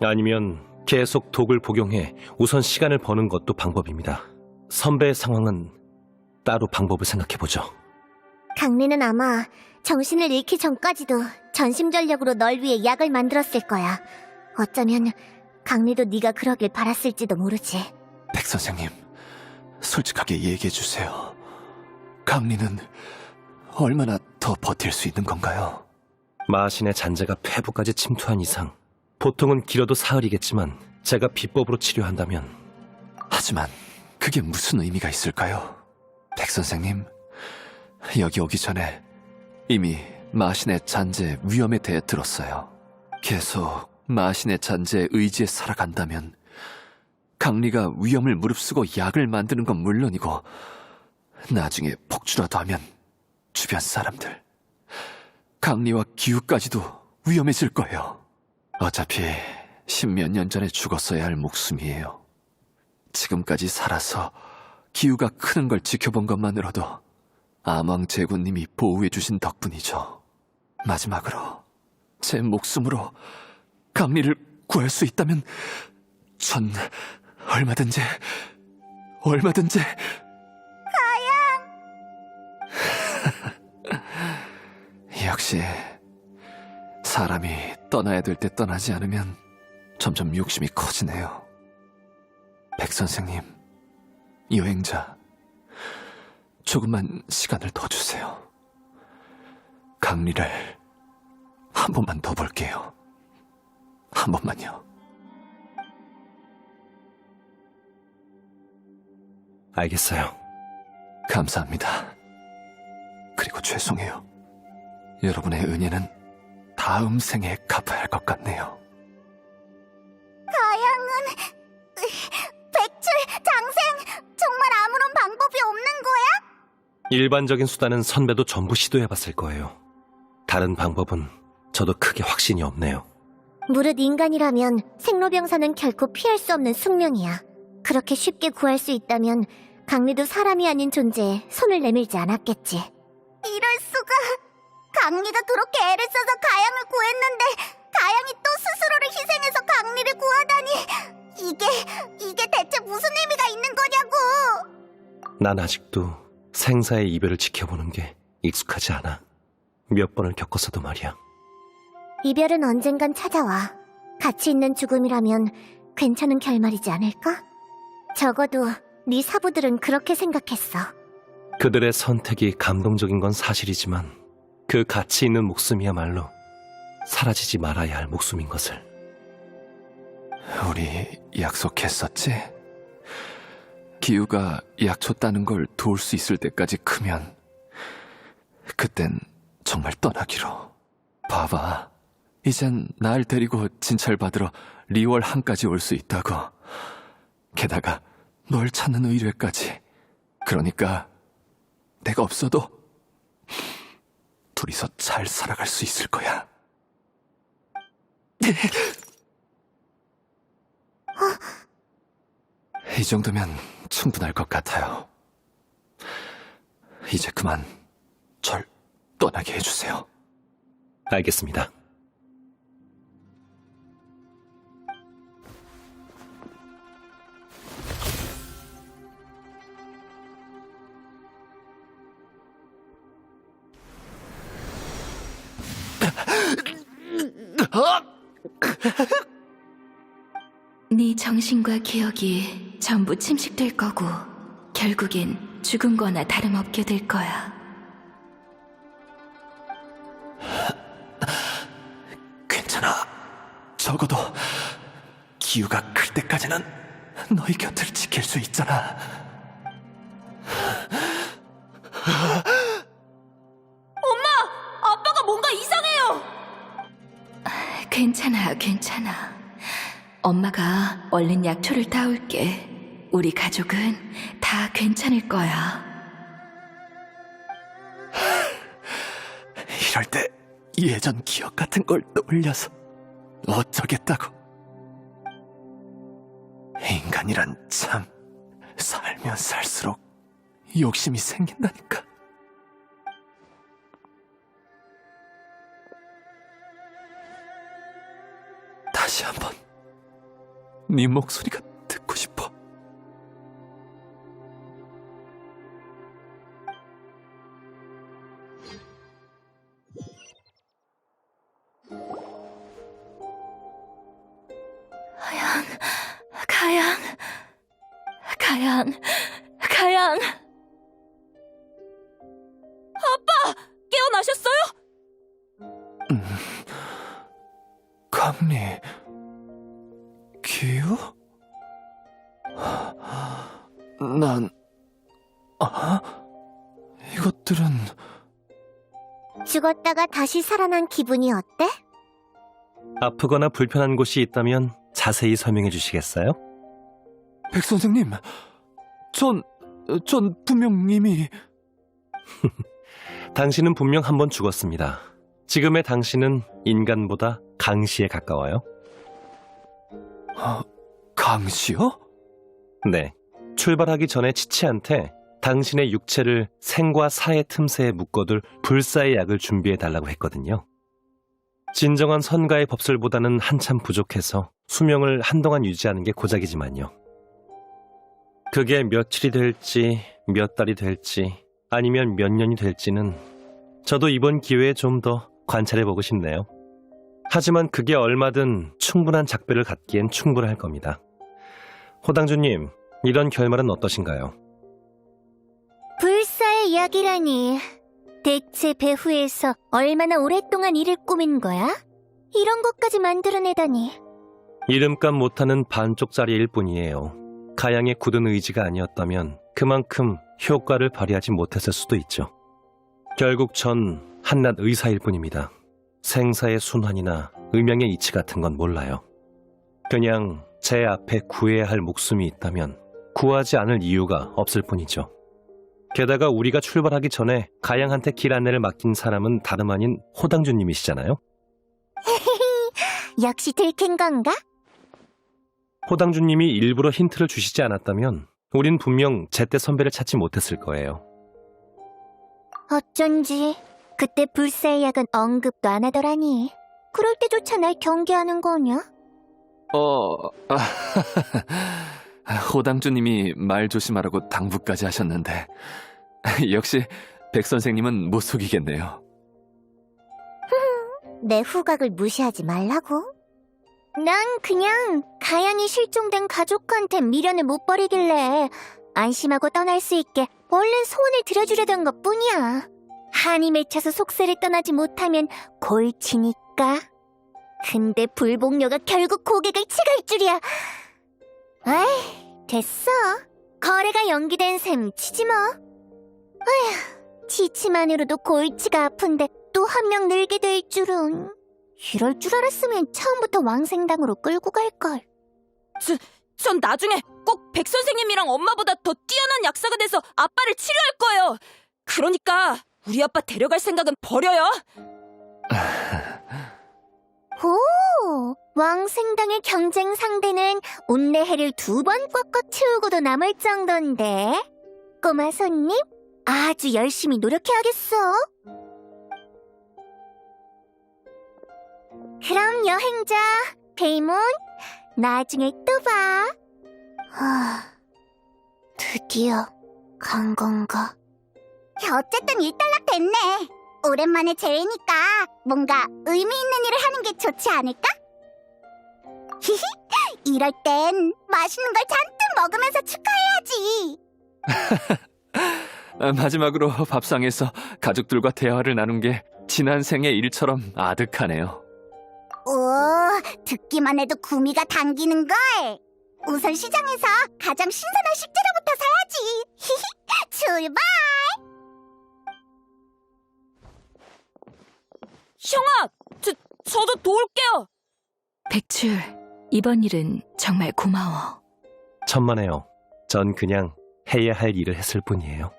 아니면 계속 독을 복용해 우선 시간을 버는 것도 방법입니다. 선배의 상황은 따로 방법을 생각해보죠. 강리는 아마 정신을 잃기 전까지도 전심전력으로 널 위해 약을 만들었을 거야. 어쩌면 강리도 네가 그러길 바랐을지도 모르지. 백 선생님, 솔직하게 얘기해 주세요. 강리는 얼마나 더 버틸 수 있는 건가요? 마신의 잔재가 폐부까지 침투한 이상 보통은 길어도 사흘이겠지만 제가 비법으로 치료한다면 하지만 그게 무슨 의미가 있을까요? 백 선생님, 여기 오기 전에 이미 마신의 잔재 위험에 대해 들었어요. 계속 마신의 잔재에 의지해 살아간다면 강리가 위험을 무릅쓰고 약을 만드는 건 물론이고 나중에 폭주라도 하면 주변 사람들, 강리와 기우까지도 위험해질 거예요. 어차피 십몇 년 전에 죽었어야 할 목숨이에요. 지금까지 살아서 기우가 크는 걸 지켜본 것만으로도 아망 제군님이 보호해주신 덕분이죠. 마지막으로 제 목숨으로 강리를 구할 수 있다면 전 얼마든지 역시 사람이 떠나야 될 때 떠나지 않으면 점점 욕심이 커지네요. 백 선생님, 여행자, 조금만 시간을 더 주세요. 강리를 한 번만 더 볼게요. 한 번만요. 알겠어요. 감사합니다. 그리고 죄송해요. 여러분의 은혜는 다음 생에 갚아야 할 것 같네요. 가양은... 백출, 장생, 정말 아무런 방법이 없는 거야? 일반적인 수단은 선배도 전부 시도해봤을 거예요. 다른 방법은 저도 크게 확신이 없네요. 무릇 인간이라면 생로병사는 결코 피할 수 없는 숙명이야. 그렇게 쉽게 구할 수 있다면 강리도 사람이 아닌 존재에 손을 내밀지 않았겠지. 이럴 수가... 강리가 그렇게 애를 써서 가양을 구했는데 가양이 또 스스로를 희생해서 강리를 구하다니... 이게 대체 무슨 의미가 있는 거냐고! 난 아직도 생사의 이별을 지켜보는 게 익숙하지 않아. 몇 번을 겪었어도 말이야. 이별은 언젠간 찾아와. 가치 있는 죽음이라면 괜찮은 결말이지 않을까? 적어도 네 사부들은 그렇게 생각했어. 그들의 선택이 감동적인 건 사실이지만 그 가치 있는 목숨이야말로 사라지지 말아야 할 목숨인 것을. 우리 약속했었지? 기우가 약초 따는 걸 도울 수 있을 때까지 크면 그땐 정말 떠나기로. 봐봐, 이젠 날 데리고 진찰받으러 리월 항까지 올 수 있다고. 게다가 널 찾는 의뢰까지. 그러니까 내가 없어도 둘이서 잘 살아갈 수 있을 거야. 이 정도면 충분할 것 같아요. 이제 그만 절 떠나게 해주세요. 알겠습니다. 네 정신과 기억이 전부 침식될 거고 결국엔 죽은 거나 다름없게 될 거야. 괜찮아. 적어도 기우가 클 때까지는 너희 곁을 지킬 수 있잖아. 아빠가 뭔가 이상해요. 괜찮아, 괜찮아. 엄마가 얼른 약초를 따올게. 우리 가족은 다 괜찮을 거야. 이럴 때 예전 기억 같은 걸 떠올려서 어쩌겠다고. 인간이란 참 살면 살수록 욕심이 생긴다니까. 다시 한번 네 목소리가 듣고 싶어. 가양, 가양, 가양. 깨어나셨어요? 감리, 기우? 난, 이것들은 죽었다가 다시 살아난 기분이 어때? 아프거나 불편한 곳이 있다면 자세히 설명해 주시겠어요? 백 선생님, 전 분명 이미 당신은 분명 한 번 죽었습니다. 지금의 당신은 인간보다 강시에 가까워요. 강시요? 네. 출발하기 전에 치치한테 당신의 육체를 생과 사의 틈새에 묶어둘 불사의 약을 준비해달라고 했거든요. 진정한 선가의 법술보다는 한참 부족해서 수명을 한동안 유지하는 게 고작이지만요. 그게 며칠이 될지, 몇 달이 될지, 아니면 몇 년이 될지는 저도 이번 기회에 좀 더 관찰해보고 싶네요. 하지만 그게 얼마든 충분한 작별을 갖기엔 충분할 겁니다. 호당주님, 이런 결말은 어떠신가요? 불사의 이야기라니. 대체 배후에서 얼마나 오랫동안 일을 꾸민 거야? 이런 것까지 만들어내다니. 이름값 못하는 반쪽짜리일 뿐이에요. 가양의 굳은 의지가 아니었다면 그만큼 효과를 발휘하지 못했을 수도 있죠. 결국 전 한낱 의사일 뿐입니다. 생사의 순환이나 의명의 이치 같은 건 몰라요. 그냥 제 앞에 구해야 할 목숨이 있다면 구하지 않을 이유가 없을 뿐이죠. 게다가 우리가 출발하기 전에 가양한테 길 안내를 맡긴 사람은 다름 아닌 호당주님이시잖아요. 역시 들킨 건가? 호당주님이 일부러 힌트를 주시지 않았다면 우린 분명 제때 선배를 찾지 못했을 거예요. 어쩐지 그때 불사의 약은 언급도 안 하더라니. 그럴 때조차 날 경계하는 거냐? 호당주님이 말 조심하라고 당부까지 하셨는데 역시 백 선생님은 못 속이겠네요. 내 후각을 무시하지 말라고? 난 그냥 가양이 실종된 가족한테 미련을 못 버리길래 안심하고 떠날 수 있게 얼른 소원을 들어주려던 것뿐이야. 한이 맺혀서 속세를 떠나지 못하면 골치니까. 근데 불복녀가 결국 고객을 치갈 줄이야. 에이, 됐어. 거래가 연기된 셈 치지 뭐. 아휴, 치치만으로도 골치가 아픈데 또 한 명 늘게 될 줄은. 이럴 줄 알았으면 처음부터 왕생당으로 끌고 갈걸. 전 나중에 꼭 백 선생님이랑 엄마보다 더 뛰어난 약사가 돼서 아빠를 치료할 거예요. 그러니까 우리 아빠 데려갈 생각은 버려요. 오, 왕생당의 경쟁 상대는 운내해를 2번 꽉꽉 채우고도 남을 정도인데. 꼬마 손님, 아주 열심히 노력해야겠어. 그럼 여행자, 페이몬, 나중에 또 봐. 드디어 간 건가? 어쨌든 일단락 됐네. 오랜만에 제외니까 뭔가 의미 있는 일을 하는 게 좋지 않을까? 히히, 이럴 땐 맛있는 걸 잔뜩 먹으면서 축하해야지. 마지막으로 밥상에서 가족들과 대화를 나눈 게 지난 생의 일처럼 아득하네요. 오, 듣기만 해도 구미가 당기는걸. 우선 시장에서 가장 신선한 식재료부터 사야지. 히히, 출발! 형아, 저도 도울게요. 백출, 이번 일은 정말 고마워. 천만에요. 전 그냥 해야 할 일을 했을 뿐이에요.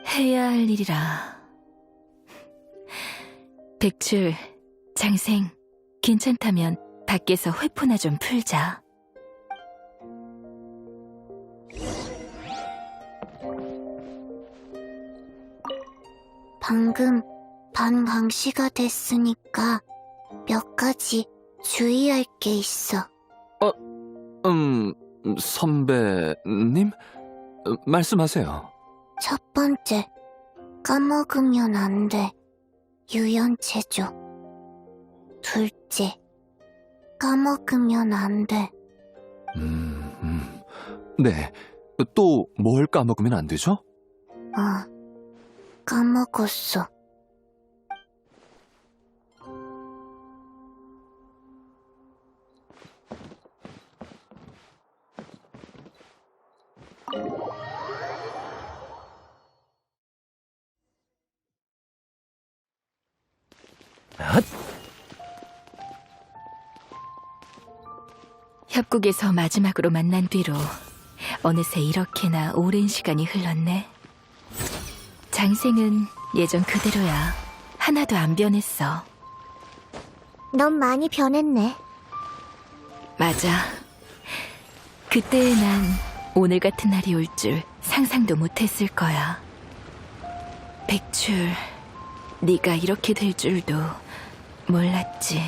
해야 할 일이라. 백출, 장생, 괜찮다면 밖에서 회포나 좀 풀자. 방금 반강시가 됐으니까 몇 가지 주의할 게 있어. 선배님? 말씀하세요. 첫 번째, 까먹으면 안 돼. 유연체조. 둘째, 까먹으면 안 돼. 네. 또 뭘 까먹으면 안 되죠? 까먹었어. 협곡에서 마지막으로 만난 뒤로 어느새 이렇게나 오랜 시간이 흘렀네. 장생은 예전 그대로야. 하나도 안 변했어. 넌 많이 변했네. 맞아. 그때의 난 오늘 같은 날이 올 줄 상상도 못했을 거야. 백출, 네가 이렇게 될 줄도 몰랐지.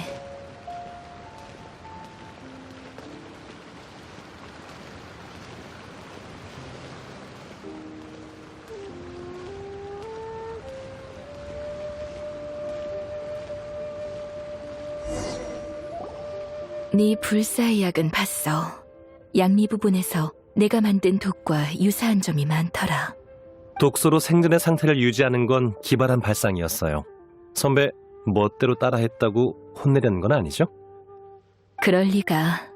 네 불사의 약은 봤어. 양미 부분에서 내가 만든 독과 유사한 점이 많더라. 독소로 생전의 상태를 유지하는 건 기발한 발상이었어요. 선배, 멋대로 따라했다고 혼내려는 건 아니죠? 그럴 리가.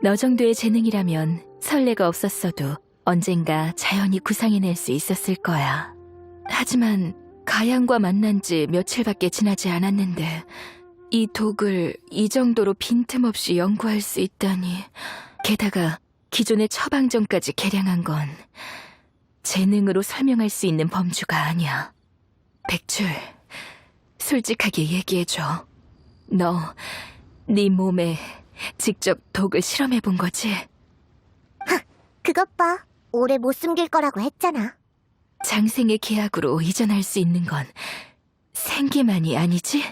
너 정도의 재능이라면 설레가 없었어도 언젠가 자연히 구상해낼 수 있었을 거야. 하지만 가양과 만난 지 며칠밖에 지나지 않았는데 이 독을 이 정도로 빈틈없이 연구할 수 있다니. 게다가 기존의 처방전까지 개량한 건 재능으로 설명할 수 있는 범주가 아니야. 백출, 솔직하게 얘기해줘. 너, 네 몸에 직접 독을 실험해본 거지? 그것 봐. 오래 못 숨길 거라고 했잖아. 장생의 계약으로 이전할 수 있는 건 생기만이 아니지?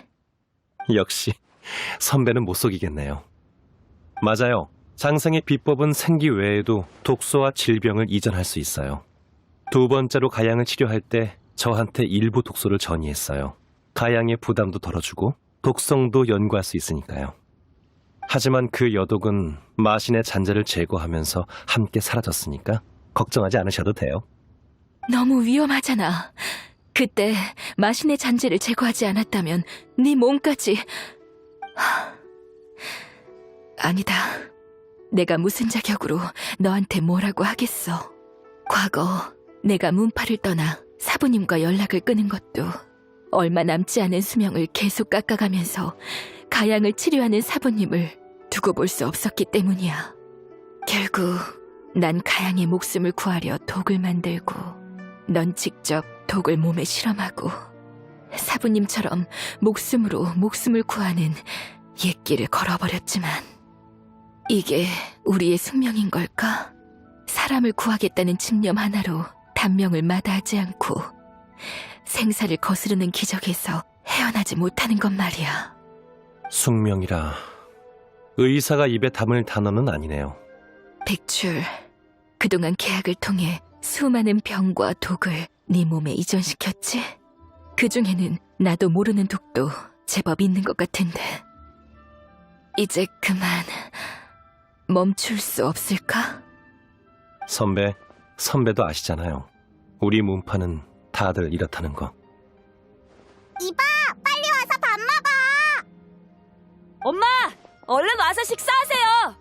역시 선배는 못 속이겠네요. 맞아요. 장생의 비법은 생기 외에도 독소와 질병을 이전할 수 있어요. 두 번째로 가양을 치료할 때 저한테 일부 독소를 전이했어요. 가양의 부담도 덜어주고 독성도 연구할 수 있으니까요. 하지만 그 여독은 마신의 잔재를 제거하면서 함께 사라졌으니까 걱정하지 않으셔도 돼요. 너무 위험하잖아. 그때 마신의 잔재를 제거하지 않았다면 네 몸까지... 아니다. 내가 무슨 자격으로 너한테 뭐라고 하겠어. 과거 내가 문파를 떠나 사부님과 연락을 끊은 것도 얼마 남지 않은 수명을 계속 깎아가면서 가양을 치료하는 사부님을 두고 볼 수 없었기 때문이야. 결국 난 가양의 목숨을 구하려 독을 만들고 넌 직접 독을 몸에 실험하고 사부님처럼 목숨으로 목숨을 구하는 옛길을 걸어버렸지만 이게 우리의 숙명인 걸까? 사람을 구하겠다는 집념 하나로 단명을 마다하지 않고 생사를 거스르는 기적에서 헤어나지 못하는 것 말이야. 숙명이라 의사가 입에 담을 단어는 아니네요. 백출, 그동안 계약을 통해 수많은 병과 독을 네 몸에 이전시켰지? 그중에는 나도 모르는 독도 제법 있는 것 같은데 이제 그만 멈출 수 없을까? 선배도 아시잖아요. 우리 문파는 다들 이렇다는 거. 이봐, 빨리 와서 밥 먹어. 엄마! 얼른 와서 식사하세요!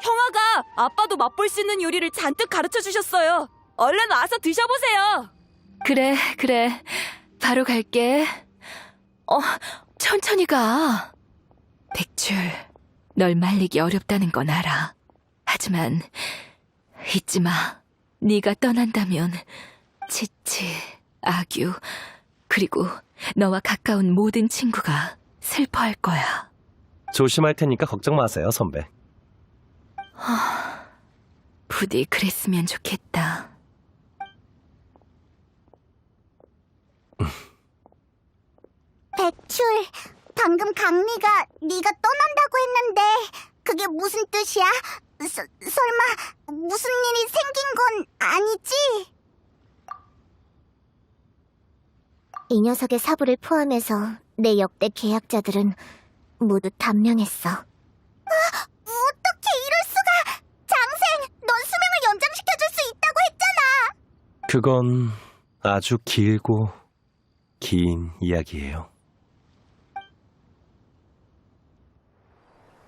형아가 아빠도 맛볼 수 있는 요리를 잔뜩 가르쳐 주셨어요. 얼른 와서 드셔보세요. 그래. 바로 갈게. 천천히 가. 백출, 널 말리기 어렵다는 건 알아. 하지만 잊지 마. 네가 떠난다면 치치, 아규, 그리고 너와 가까운 모든 친구가 슬퍼할 거야. 조심할 테니까 걱정 마세요, 선배. 부디 그랬으면 좋겠다. 백출, 방금 강리가 네가 떠난다고 했는데 그게 무슨 뜻이야? 설마 무슨 일이 생긴 건 아니지? 이 녀석의 사부를 포함해서 내 역대 계약자들은 모두 단명했어. 어떻게 이럴 수가! 장생, 넌 수명을 연장시켜줄 수 있다고 했잖아! 그건 아주 길고 긴 이야기예요.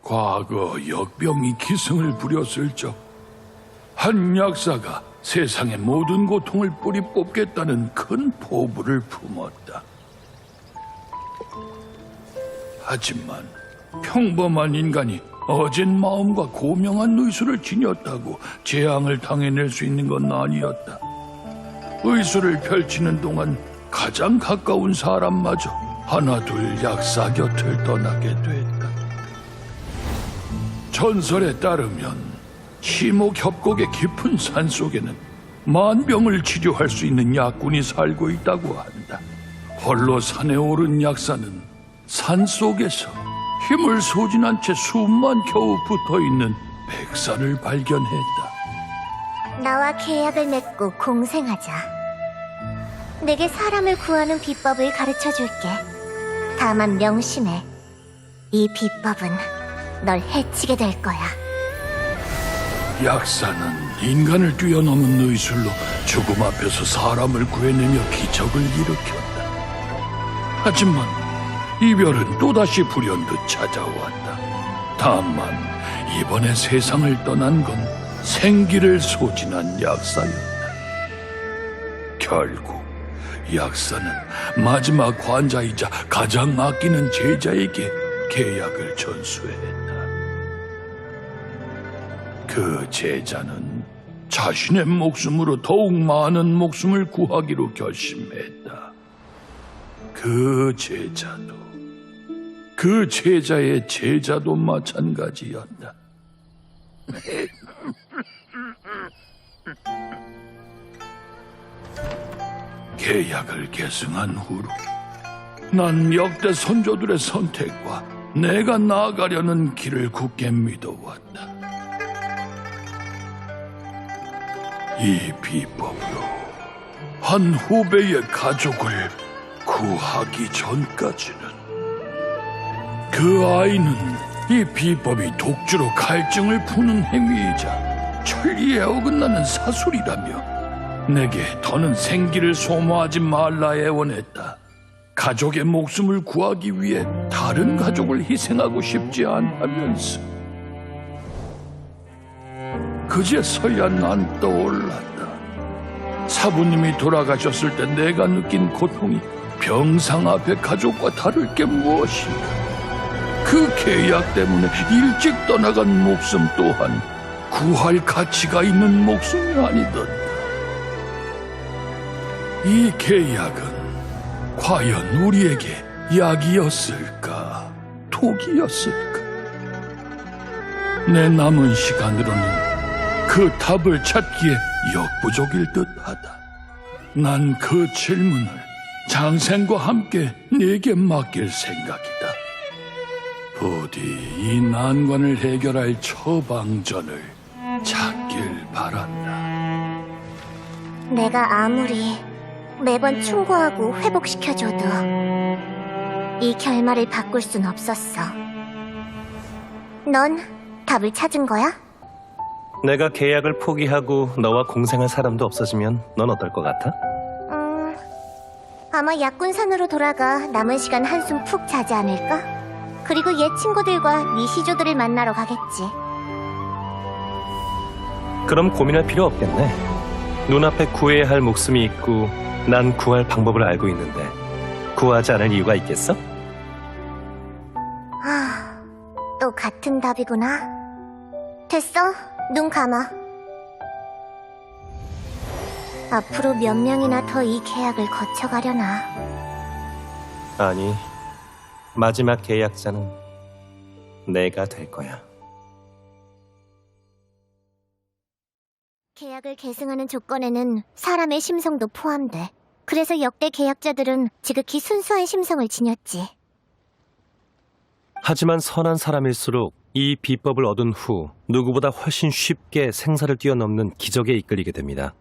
과거 역병이 기승을 부렸을 적, 한 약사가 세상의 모든 고통을 뿌리 뽑겠다는 큰 포부를 품었다. 하지만 평범한 인간이 어진 마음과 고명한 의술을 지녔다고 재앙을 당해낼 수 있는 건 아니었다. 의술을 펼치는 동안 가장 가까운 사람마저 하나둘 약사 곁을 떠나게 됐다. 전설에 따르면 시목협곡의 깊은 산속에는 만병을 치료할 수 있는 약군이 살고 있다고 한다. 홀로 산에 오른 약사는 산속에서 힘을 소진한 채 숨만 겨우 붙어있는 백사를 발견했다. 나와 계약을 맺고 공생하자. 내게 사람을 구하는 비법을 가르쳐줄게. 다만 명심해. 이 비법은 널 해치게 될 거야. 약사는 인간을 뛰어넘은 의술로 죽음 앞에서 사람을 구해내며 기적을 일으켰다. 하지만 이별은 또다시 불현듯 찾아왔다. 다만 이번에 세상을 떠난 건 생기를 소진한 약사였다. 결국 약사는 마지막 환자이자 가장 아끼는 제자에게 계약을 전수했다. 그 제자는 자신의 목숨으로 더욱 많은 목숨을 구하기로 결심했다. 그 제자도, 그 제자의 제자도 마찬가지였다. 계약을 계승한 후로 난 역대 선조들의 선택과 내가 나아가려는 길을 굳게 믿어왔다. 이 비법으로 한 후배의 가족을 구하기 전까지는 그 아이는 이 비법이 독주로 갈증을 푸는 행위이자 천리에 어긋나는 사술이라며 내게 더는 생기를 소모하지 말라 애원했다. 가족의 목숨을 구하기 위해 다른 가족을 희생하고 싶지 않다면서. 그제서야 난 떠올랐다. 사부님이 돌아가셨을 때 내가 느낀 고통이 병상 앞에 가족과 다를 게 무엇인가. 그 계약 때문에 일찍 떠나간 목숨 또한 구할 가치가 있는 목숨이 아니던다. 이 계약은 과연 우리에게 약이었을까, 독이었을까? 내 남은 시간으로는 그 답을 찾기에 역부족일 듯하다. 난 그 질문을 장생과 함께 네게 맡길 생각이다. 부디 이 난관을 해결할 처방전을 찾길 바란다. 내가 아무리 매번 충고하고 회복시켜줘도 이 결말을 바꿀 순 없었어. 넌 답을 찾은 거야? 내가 계약을 포기하고 너와 공생할 사람도 없어지면 넌 어떨 것 같아? 아마 약군산으로 돌아가 남은 시간 한숨 푹 자지 않을까? 그리고 옛 친구들과 위시조들을 만나러 가겠지. 그럼 고민할 필요 없겠네. 눈앞에 구해야 할 목숨이 있고 난 구할 방법을 알고 있는데 구하지 않을 이유가 있겠어? 또 같은 답이구나. 됐어, 눈 감아. 앞으로 몇 명이나 더 이 계약을 거쳐가려나. 아니, 마지막 계약자는 내가 될 거야. 계약을 계승하는 조건에는 사람의 심성도 포함돼. 그래서 역대 계약자들은 지극히 순수한 심성을 지녔지. 하지만 선한 사람일수록 이 비법을 얻은 후 누구보다 훨씬 쉽게 생사를 뛰어넘는 기적에 이끌리게 됩니다.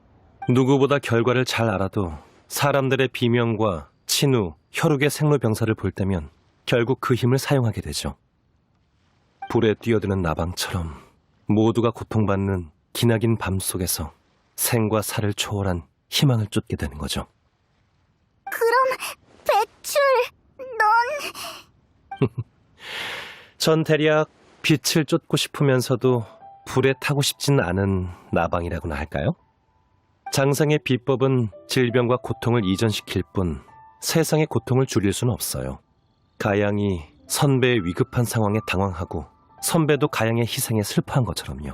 누구보다 결과를 잘 알아도 사람들의 비명과 친우, 혈육의 생로병사를 볼 때면 결국 그 힘을 사용하게 되죠. 불에 뛰어드는 나방처럼 모두가 고통받는 기나긴 밤 속에서 생과 사를 초월한 희망을 쫓게 되는 거죠. 그럼 배출, 넌... 전 대략 빛을 쫓고 싶으면서도 불에 타고 싶진 않은 나방이라고나 할까요? 장생의 비법은 질병과 고통을 이전시킬 뿐 세상의 고통을 줄일 수는 없어요. 가양이 선배의 위급한 상황에 당황하고 선배도 가양의 희생에 슬퍼한 것처럼요.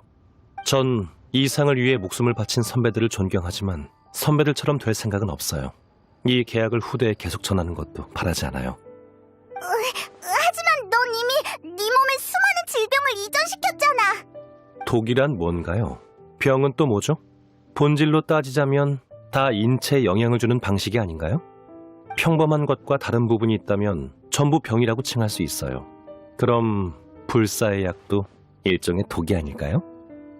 전 이상을 위해 목숨을 바친 선배들을 존경하지만 선배들처럼 될 생각은 없어요. 이 계약을 후대에 계속 전하는 것도 바라지 않아요. 하지만 넌 이미 네 몸에 수많은 질병을 이전시켰잖아. 독이란 뭔가요? 병은 또 뭐죠? 본질로 따지자면 다 인체에 영향을 주는 방식이 아닌가요? 평범한 것과 다른 부분이 있다면 전부 병이라고 칭할 수 있어요. 그럼 불사의 약도 일종의 독이 아닐까요?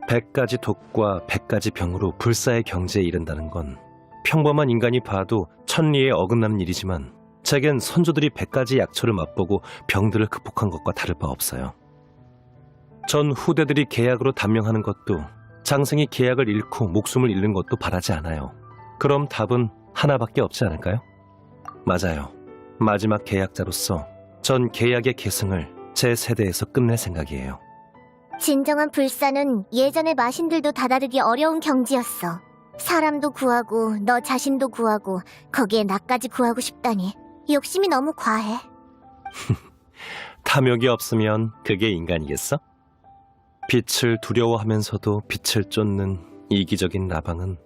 100가지 독과 100가지 병으로 불사의 경지에 이른다는 건 평범한 인간이 봐도 천리에 어긋나는 일이지만 제겐 선조들이 100가지 약초를 맛보고 병들을 극복한 것과 다를 바 없어요. 전 후대들이 계약으로 단명하는 것도 장생이 계약을 잃고 목숨을 잃는 것도 바라지 않아요. 그럼 답은 하나밖에 없지 않을까요? 맞아요. 마지막 계약자로서 전 계약의 계승을 제 세대에서 끝낼 생각이에요. 진정한 불사는 예전의 마신들도 다다르기 어려운 경지였어. 사람도 구하고 너 자신도 구하고 거기에 나까지 구하고 싶다니 욕심이 너무 과해. 탐욕이 없으면 그게 인간이겠어? 빛을 두려워하면서도 빛을 쫓는 이기적인 나방은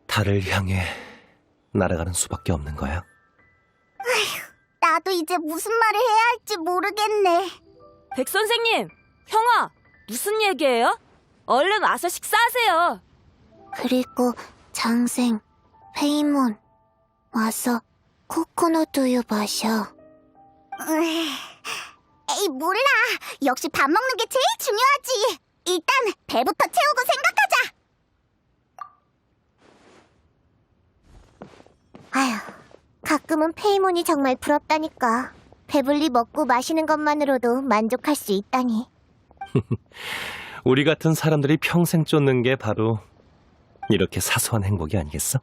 달을 향해 날아가는 수밖에 없는 거야. 나도 이제 무슨 말을 해야 할지 모르겠네. 백 선생님, 형아, 무슨 얘기예요? 얼른 와서 식사하세요. 그리고 장생, 페이몬 와서 코코넛 우유 마셔. 에이 몰라. 역시 밥 먹는 게 제일 중요하지. 일단 배부터 채우고 생각하자. 아휴, 가끔은 페이몬이 정말 부럽다니까. 배불리 먹고 마시는 것만으로도 만족할 수 있다니. 우리 같은 사람들이 평생 쫓는 게 바로 이렇게 사소한 행복이 아니겠어?